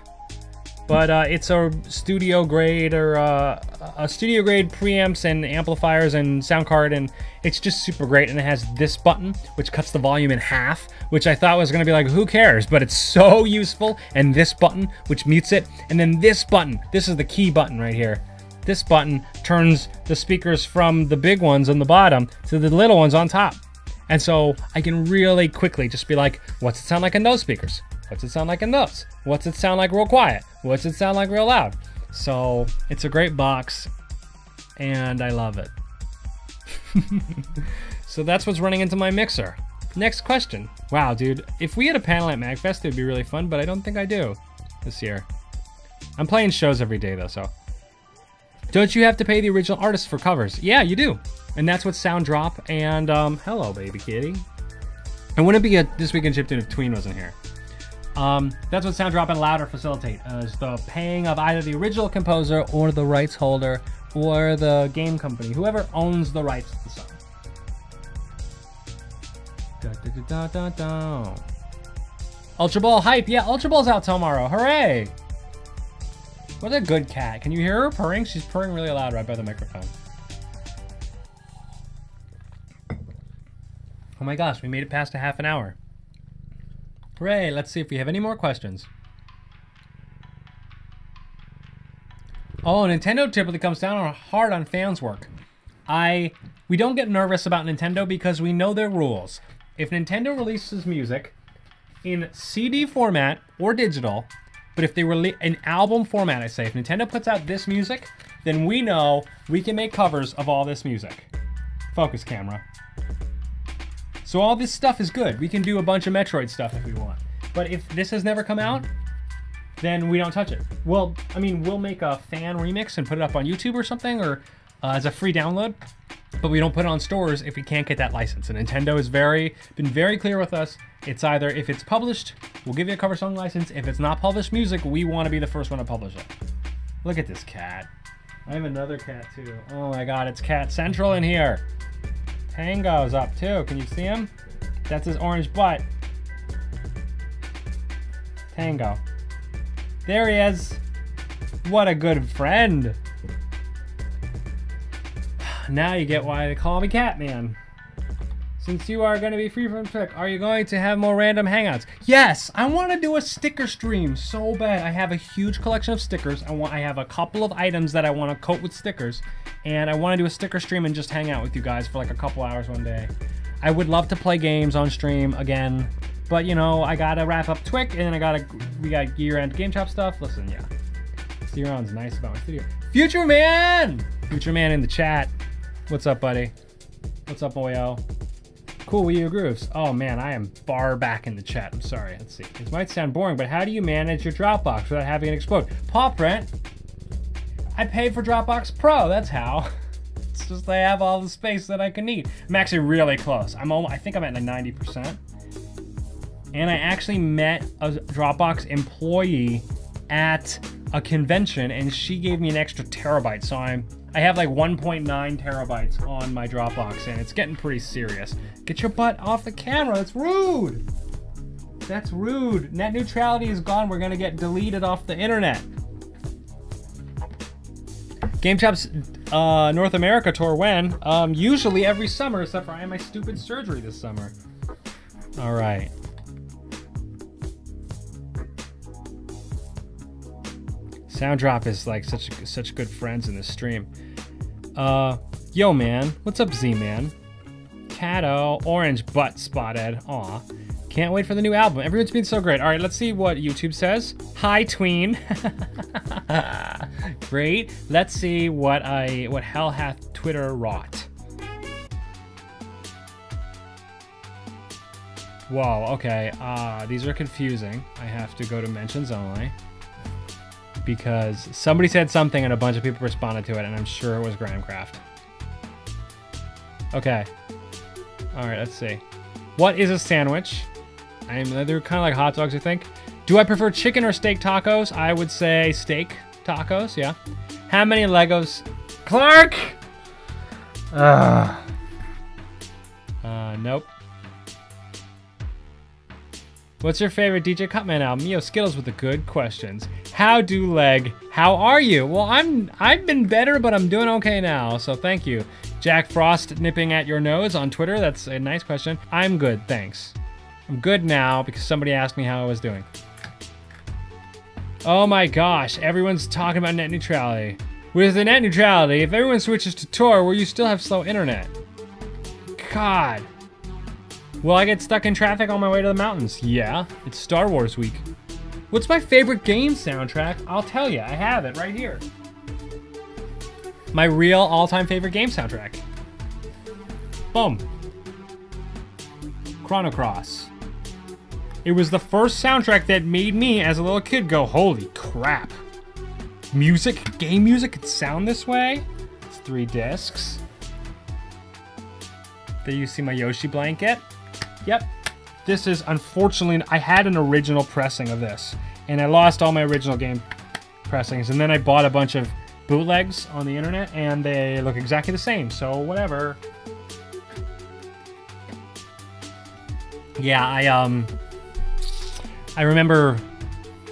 but it's a studio grade or a studio grade preamps and amplifiers and sound card, and it's just super great. And it has this button, which cuts the volume in half, which I thought was going to be like, who cares? But it's so useful. And this button, which mutes it. And then this button, this is the key button right here. this button turns the speakers from the big ones on the bottom to the little ones on top. And so I can really quickly just be like, what's it sound like in those speakers? What's it sound like in those? What's it sound like real quiet? What's it sound like real loud? So it's a great box and I love it. So that's what's running into my mixer. Next question. Wow, dude, if we had a panel at MagFest, it'd be really fun, but I don't think I do this year. I'm playing shows every day though, so. Don't you have to pay the original artists for covers? Yeah, you do. And that's what Sound Drop and, hello, baby kitty. And wouldn't it be a This Week in Chiptune if Tween wasn't here? That's what Sound Drop and Louder facilitate, is the paying of either the original composer or the rights holder or the game company, whoever owns the rights to the song. Ultra Ball hype. Yeah, Ultra Ball's out tomorrow. Hooray! What a good cat. Can you hear her purring? She's purring really loud right by the microphone. Oh my gosh, we made it past a half an hour. Hooray, let's see if we have any more questions. Oh, Nintendo typically comes down hard on fans' work. We don't get nervous about Nintendo because we know their rules. If Nintendo releases music in CD format or digital, but if they release an album format, I say, if Nintendo puts out this music, then we know we can make covers of all this music. Focus, camera. So all this stuff is good. We can do a bunch of Metroid stuff if we want. But if this has never come out, then we don't touch it. Well, I mean, we'll make a fan remix and put it up on YouTube or something, or as a free download, but we don't put it on stores if we can't get that license. And Nintendo has been very clear with us. It's either, if it's published, we'll give you a cover song license. If it's not published music, we want to be the first one to publish it. Look at this cat. I have another cat too. Oh my God, it's Cat Central in here. Tango's up too. Can you see him? That's his orange butt. Tango. There he is. What a good friend. Now you get why they call me Catman. Since you are going to be free from TWiC, are you going to have more random hangouts? Yes, I want to do a sticker stream so bad. I have a huge collection of stickers. I have a couple of items that I want to coat with stickers, and I want to do a sticker stream and just hang out with you guys for like a couple hours one day. I would love to play games on stream again, but you know, I gotta wrap up TWiC, and then we got year-end Game Chop stuff. Listen, yeah, Theron's nice about my studio. Future Man in the chat. What's up, buddy? What's up, boyo? Cool, Wii U Grooves. Oh man, I am far back in the chat. I'm sorry. Let's see. This might sound boring, but how do you manage your Dropbox without having it explode? Paw Print. I paid for Dropbox Pro. That's how. It's just I have all the space that I can need. I'm actually really close. I think I'm at like 90%. And I actually met a Dropbox employee at a convention, and she gave me an extra terabyte. So I have like 1.9 terabytes on my Dropbox, and it's getting pretty serious. Get your butt off the camera. That's rude. That's rude. Net neutrality is gone. We're gonna get deleted off the internet. Game Chop's North America tour when? Usually every summer, except for I had my stupid surgery this summer. All right. Sound Drop is like such good friends in this stream. Yo man, what's up Z-Man? Cato, orange butt spotted. Aw. Can't wait for the new album. Everyone's been so great. All right, let's see what YouTube says. Hi, tween. Great. Let's see what hell hath Twitter wrought. Whoa, okay. These are confusing. I have to go to mentions only, because somebody said something and a bunch of people responded to it, and I'm sure it was Gramcraft. Okay. All right, let's see. What is a sandwich? They're kind of like hot dogs, I think. Do I prefer chicken or steak tacos? I would say steak tacos, yeah. How many Legos? Clark! Nope. What's your favorite DJ Cutman album? Yo, Skittles with the good questions. How are you? Well, I've been better, but I'm doing okay now, so thank you. Jack Frost nipping at your nose on Twitter. That's a nice question. I'm good, thanks. I'm good now because somebody asked me how I was doing. Oh my gosh, everyone's talking about net neutrality. With the net neutrality, if everyone switches to Tor, will you still have slow internet? God. Will I get stuck in traffic on my way to the mountains? Yeah, it's Star Wars week. What's my favorite game soundtrack? I'll tell you, I have it right here. My real all-time favorite game soundtrack. Boom. Chrono Cross. It was the first soundtrack that made me, as a little kid, go, holy crap. Music, game music could sound this way. It's 3 discs. There you see my Yoshi blanket. Yep. This is, unfortunately, I had an original pressing of this, and I lost all my original game pressings, and then I bought a bunch of bootlegs on the internet, and they look exactly the same, so whatever. Yeah, I remember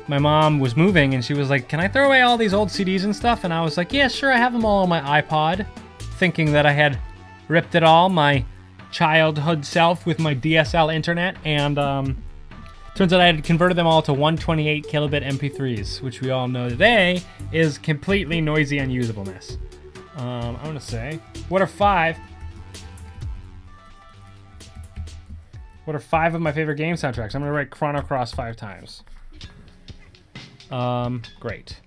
my mom was moving and she was like, can I throw away all these old CDs and stuff? And I was like, yeah, sure, I have them all on my iPod, thinking that I had ripped it all, my childhood self with my DSL internet, and turns out I had converted them all to 128 kilobit MP3s, which we all know today is completely noisy unusableness. I'm gonna say, what are 5 of my favorite game soundtracks? I'm gonna write Chrono Cross 5 times. Great.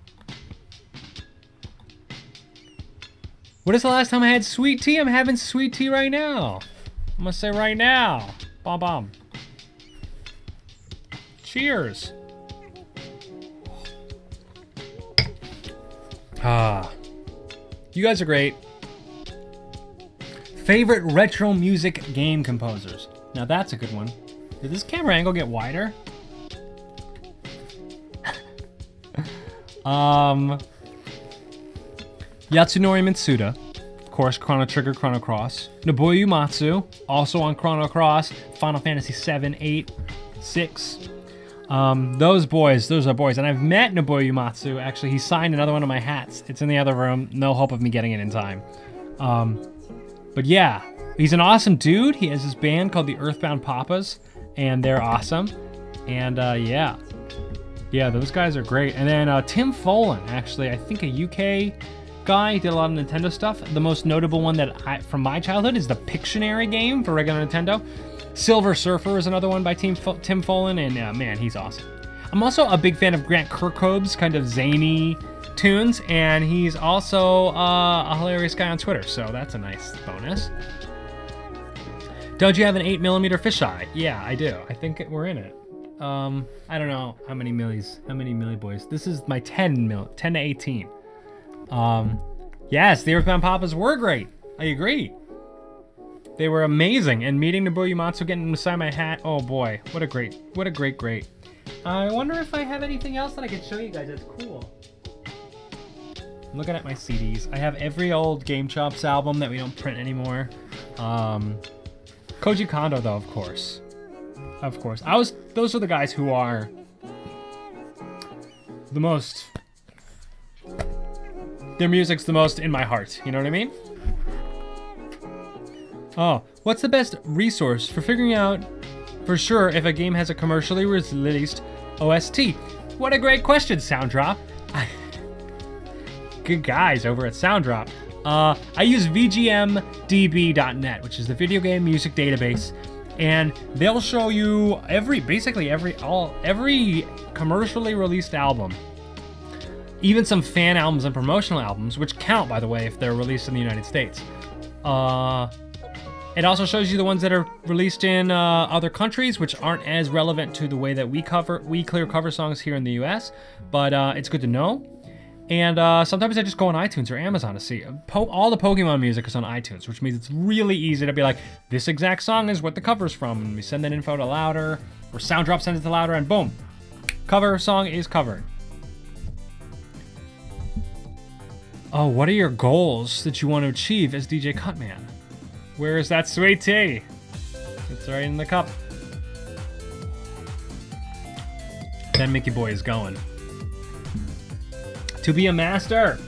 What is the last time I had sweet tea? I'm having sweet tea right now. I'm gonna say right now. Bomb bomb. Cheers. Ah. You guys are great. Favorite retro music game composers. Now that's a good one. Did this camera angle get wider? Yasunori Mitsuda, of course, Chrono Trigger, Chrono Cross. Nobuo Uematsu, also on Chrono Cross, Final Fantasy 7, 8, 6. Those are boys. And I've met Nobuo Uematsu. Actually, he signed another one of my hats. It's in the other room. No hope of me getting it in time. But yeah, he's an awesome dude. He has this band called the Earthbound Papas, and they're awesome. And yeah. Yeah, those guys are great. And then Tim Follin, actually, I think a UK guy. He did a lot of Nintendo stuff. The most notable one from my childhood is the Pictionary game for regular Nintendo. Silver Surfer is another one by Tim Follin, and man, he's awesome. I'm also a big fan of Grant Kirkhope's kind of zany tunes, and he's also a hilarious guy on Twitter, so that's a nice bonus. Don't you have an 8mm fisheye? Yeah, I do. I think we're in it. I don't know how many milli boys. This is my 10 to 18. Yes, the Earthbound Papas were great. I agree. They were amazing, and meeting Nobuo Uematsu, getting him to sign my hat, oh boy, what a great. I wonder if I have anything else that I could show you guys that's cool. I'm looking at my CDs. I have every old Game Chops album that we don't print anymore. Koji Kondo, though, of course. Of course. Those are the guys who are the most... Their music's the most in my heart, you know what I mean? Oh, what's the best resource for figuring out for sure if a game has a commercially released OST? What a great question, Sounddrop. Good guys over at Sounddrop. I use VGMDB.net, which is the video game music database, and they'll show you every commercially released album. Even some fan albums and promotional albums, which count, by the way, if they're released in the United States. It also shows you the ones that are released in other countries, which aren't as relevant to the way that we clear cover songs here in the US, but it's good to know. And sometimes I just go on iTunes or Amazon to see. All the Pokemon music is on iTunes, which means it's really easy to be like, this exact song is what the cover's from. And we send that info to Louder, or Sounddrop sends it to Louder, and boom, cover song is covered. Oh, what are your goals that you want to achieve as DJ Cutman? Where is that sweet tea? It's right in the cup. That Mickey Boy is going. To be a master.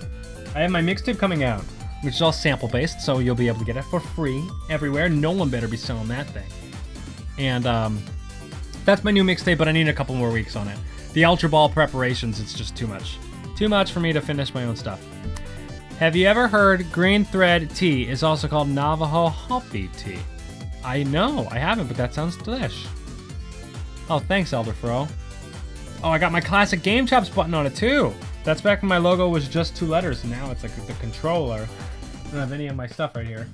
I have my mixtape coming out, which is all sample-based, so you'll be able to get it for free everywhere. No one better be selling that thing. And that's my new mixtape, but I need a couple more weeks on it. The Ultra Ball preparations, it's just too much. Too much for me to finish my own stuff. Have you ever heard green thread tea is also called Navajo Hopi tea? I know, I haven't, but that sounds delish. Oh, thanks, Elder Fro. Oh, I got my classic Game Chops button on it too. That's back when my logo was just 2 letters, and now it's like the controller. I don't have any of my stuff right here.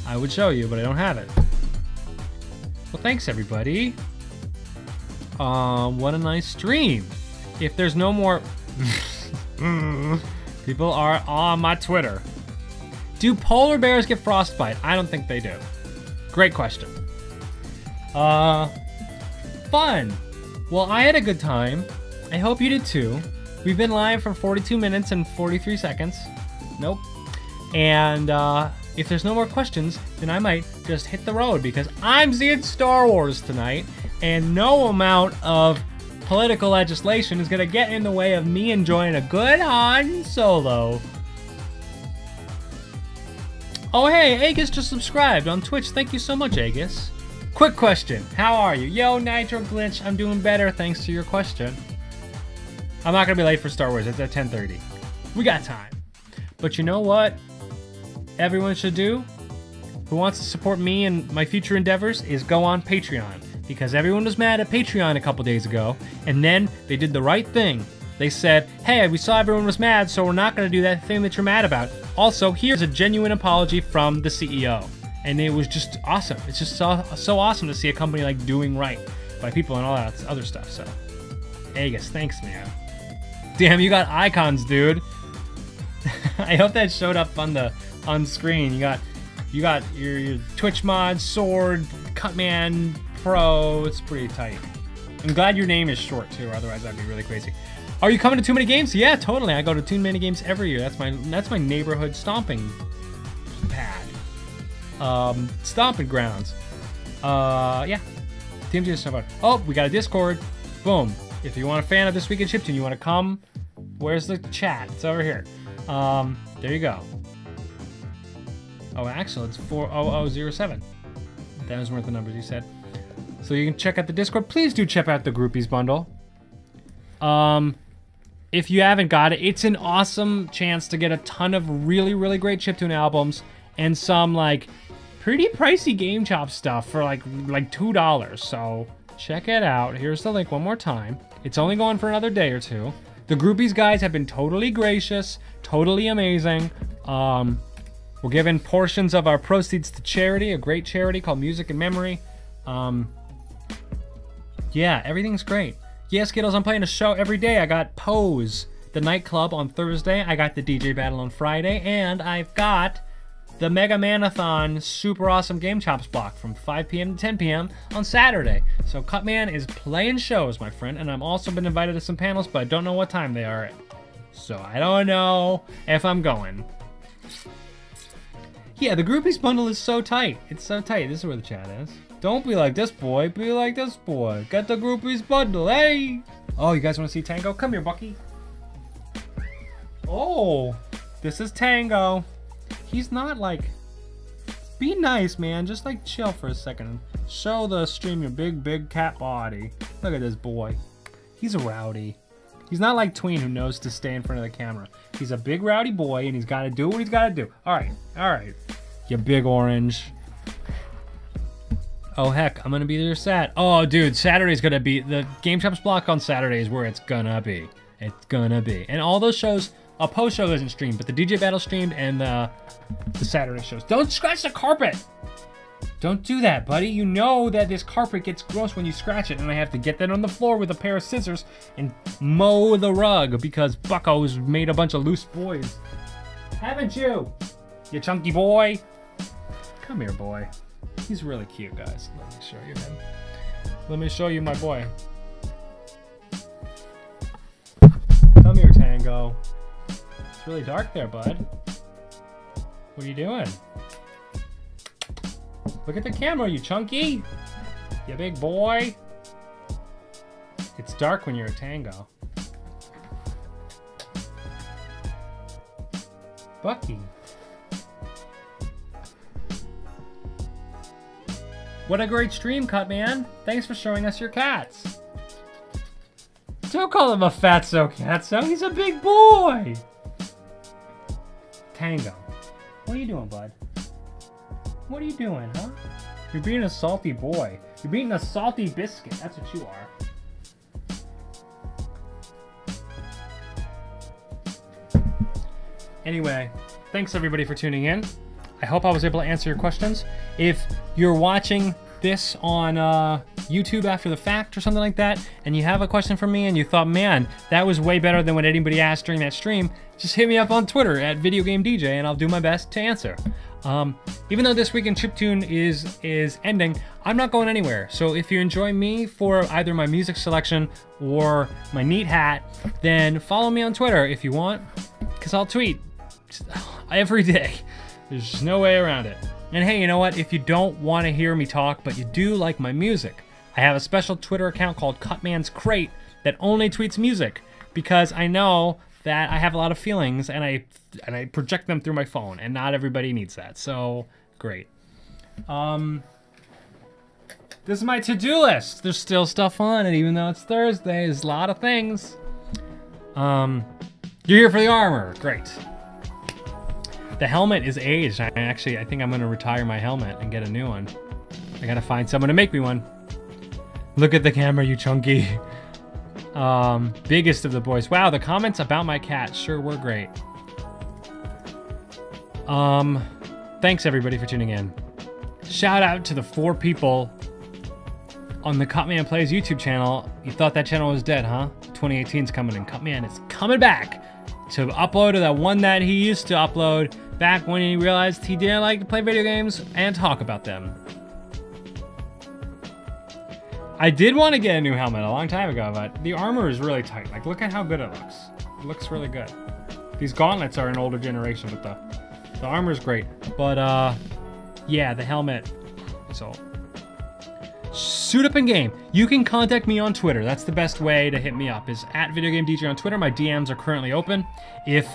I would show you, but I don't have it. Well, thanks everybody. What a nice stream. If there's no more... People are on my Twitter. Do polar bears get frostbite? I don't think they do. Great question. Fun. Well, I had a good time. I hope you did too. We've been live for 42 minutes and 43 seconds. Nope. And if there's no more questions, then I might just hit the road because I'm seeing Star Wars tonight, and no amount of political legislation is gonna get in the way of me enjoying a good Han Solo. Oh hey, Agus just subscribed on Twitch. Thank you so much, Agus. Quick question, how are you? Yo, Nitro Glitch, I'm doing better thanks to your question. I'm not gonna be late for Star Wars, it's at 10:30. We got time. But you know what everyone should do who wants to support me and my future endeavors is go on Patreon. Because everyone was mad at Patreon a couple days ago, and then they did the right thing. They said, hey, we saw everyone was mad, so we're not gonna do that thing that you're mad about. Also, here's a genuine apology from the CEO. And it was just awesome. It's just so awesome to see a company like doing right by people and all that other stuff, so. Agus, thanks, man. Damn, you got icons, dude. I hope that showed up on screen. You got your Twitch mod, Sword, Cutman, Pro. It's pretty tight. I'm glad your name is short too, otherwise that'd be really crazy. Are you coming to Too Many Games? Yeah, totally. I go to Too Many Games every year. That's my neighborhood stomping pad. Stomping grounds. Yeah. TMG is so fun. Oh, we got a Discord. Boom. If you want a fan of This Week in Chiptune, you want to come, where's the chat? It's over here. There you go. Oh, actually, it's 40007. Those weren't the numbers you said. So you can check out the Discord. Please do check out the Groupees bundle. If you haven't got it, it's an awesome chance to get a ton of really, really great chiptune albums and some like pretty pricey Game Chop stuff for like $2. So check it out. Here's the link one more time. It's only going for another day or two. The Groupees guys have been totally gracious, totally amazing. We're giving portions of our proceeds to charity, a great charity called Music and Memory. Yeah, everything's great. Yes, kiddos, I'm playing a show every day. I got Pose, the nightclub, on Thursday. I got the DJ Battle on Friday. And I've got the Mega Manathon super awesome Game Chops block from 5 p.m. to 10 p.m. on Saturday. So Cutman is playing shows, my friend. And I've also been invited to some panels, but I don't know what time they are at. So I don't know if I'm going. Yeah, the Groupees bundle is so tight. It's so tight. This is where the chat is. Don't be like this boy. Be like this boy. Get the Groupees bundle. Hey! Oh, you guys want to see Tango? Come here, Bucky. Oh, this is Tango. He's not like... Be nice, man. Just like chill for a second. Show the stream your big cat body. Look at this boy. He's a rowdy. He's not like Tween who knows to stay in front of the camera. He's a big rowdy boy and he's got to do what he's got to do. All right. You big orange. Oh heck, I'm gonna be there Sat. Oh dude, Saturday's gonna be, the Game Chops block on Saturday is where it's gonna be. It's gonna be. And all those shows, a post show isn't streamed, but the DJ Battle streamed and the Saturday shows. Don't scratch the carpet! Don't do that, buddy. You know that this carpet gets gross when you scratch it, and I have to get that on the floor with a pair of scissors and mow the rug because Bucko's made a bunch of loose boys. Haven't you? You chunky boy. Come here, boy. He's really cute, guys. Let me show you him. Let me show you my boy. Come here, Tango. It's really dark there, bud. What are you doing? Look at the camera, you chunky. You big boy. It's dark when you're a Tango. Bucky. What a great stream, Cutman. Thanks for showing us your cats. Don't call him a fatso catso. He's a big boy. Tango. What are you doing, bud? What are you doing, huh? You're being a salty boy. You're being a salty biscuit. That's what you are. Anyway, thanks everybody for tuning in. I hope I was able to answer your questions. If you're watching this on YouTube after the fact or something like that, and you have a question for me and you thought, man, that was way better than what anybody asked during that stream, just hit me up on Twitter at VideoGameDJ and I'll do my best to answer. Even though This Week in Chiptune is ending, I'm not going anywhere. So if you enjoy me for either my music selection or my neat hat, then follow me on Twitter if you want, because I'll tweet every day. There's just no way around it. And hey, you know what? If you don't want to hear me talk, but you do like my music, I have a special Twitter account called Cutman's Crate that only tweets music, because I know that I have a lot of feelings and I project them through my phone, and not everybody needs that. So great. This is my to-do list. There's still stuff on it, even though it's Thursday. There's a lot of things. You're here for the armor. Great. The helmet is aged. I think I'm gonna retire my helmet and get a new one. I gotta find someone to make me one. Look at the camera, you chunky. Biggest of the boys. Wow, the comments about my cat sure were great. Thanks everybody for tuning in. Shout out to the 4 people on the Cutman Plays YouTube channel. You thought that channel was dead, huh? 2018's coming in. Cutman is coming back to upload to that one that he used to upload back when he realized he didn't like to play video games and talk about them. I did want to get a new helmet a long time ago, but the armor is really tight. Like, look at how good it looks. It looks really good. These gauntlets are an older generation, but the armor is great. But, yeah, the helmet. So, suit up in game. You can contact me on Twitter. That's the best way to hit me up, is at VideoGameDJ on Twitter. My DMs are currently open. If,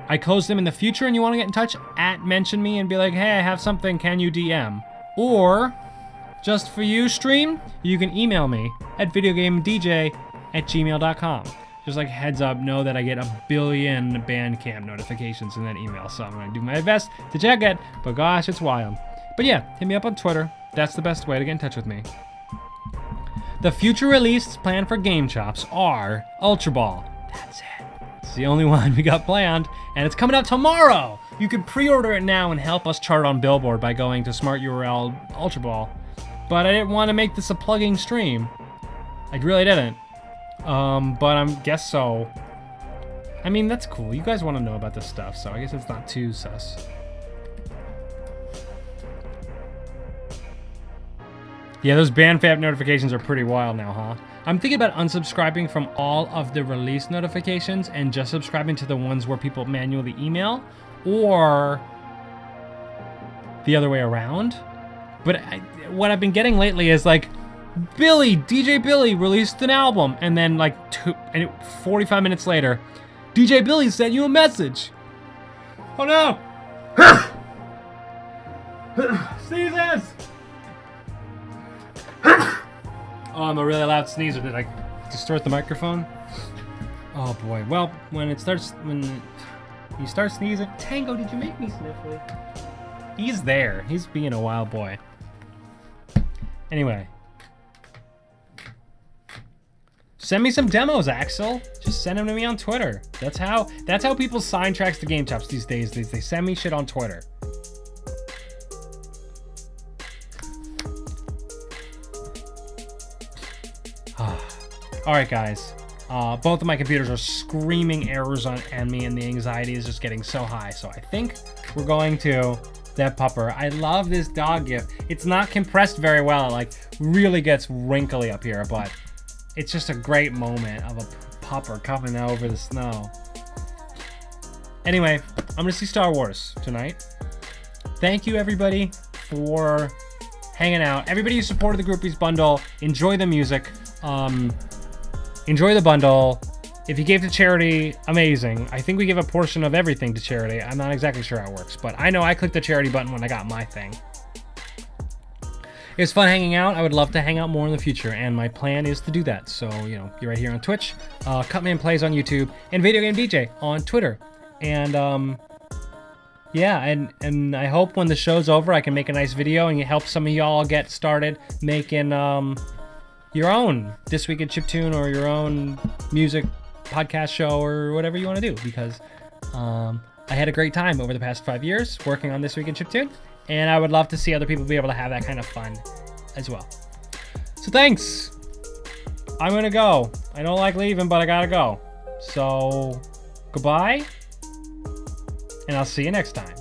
I close them in the future and you want to get in touch, mention me and be like, hey, I have something, can you DM? Or, just for you stream, you can email me at videogamedj@gmail.com. Just like heads up, know that I get a billion Bandcamp notifications in that email, so I'm gonna do my best to check it, but gosh, it's wild. But yeah, hit me up on Twitter. That's the best way to get in touch with me. The future releases planned for Game Chops are Ultra Ball. That's it. It's the only one we got planned, and it's coming out tomorrow. You can pre-order it now and help us chart on Billboard by going to smart URL Ultra Ball. But I didn't want to make this a plugging stream. I really didn't. But I guess so. I mean, that's cool. You guys want to know about this stuff, so I guess it's not too sus. Yeah, those Bandcamp notifications are pretty wild now, huh? I'm thinking about unsubscribing from all of the release notifications and just subscribing to the ones where people manually email, or the other way around. But what I've been getting lately is like, DJ Billy released an album, and then like 45 minutes later, DJ Billy sent you a message. Oh no! Sneezes! Oh, I'm a really loud sneezer. Did I distort the microphone? Oh boy. Well, when you start sneezing, Tango, did you make me sniffly? He's there. He's being a wild boy. Anyway. Send me some demos, Axel. Just send them to me on Twitter. That's how people sign tracks to Game Chops these days. They send me shit on Twitter. Alright guys, both of my computers are screaming errors on me, and the anxiety is just getting so high. So I think we're going to that pupper. I love this dog gif. It's not compressed very well. It like really gets wrinkly up here, but it's just a great moment of a pupper coming out over the snow. Anyway, I'm gonna see Star Wars tonight. Thank you everybody for hanging out. Everybody who supported the Groupees bundle, enjoy the music. Enjoy the bundle. If you gave to charity, amazing. I think we give a portion of everything to charity. I'm not exactly sure how it works, but I know I clicked the charity button when I got my thing. It was fun hanging out. I would love to hang out more in the future, and my plan is to do that. So, you know, you're right here on Twitch, Cutman Plays on YouTube, and Video Game DJ on Twitter. And yeah, and I hope when the show's over, I can make a nice video and help some of y'all get started making your own This Week in Chiptune or your own music podcast show or whatever you want to do, because I had a great time over the past 5 years working on This Week in Chiptune, and I would love to see other people be able to have that kind of fun as well. So thanks. I'm gonna go. I don't like leaving, but I gotta go. So goodbye, and I'll see you next time.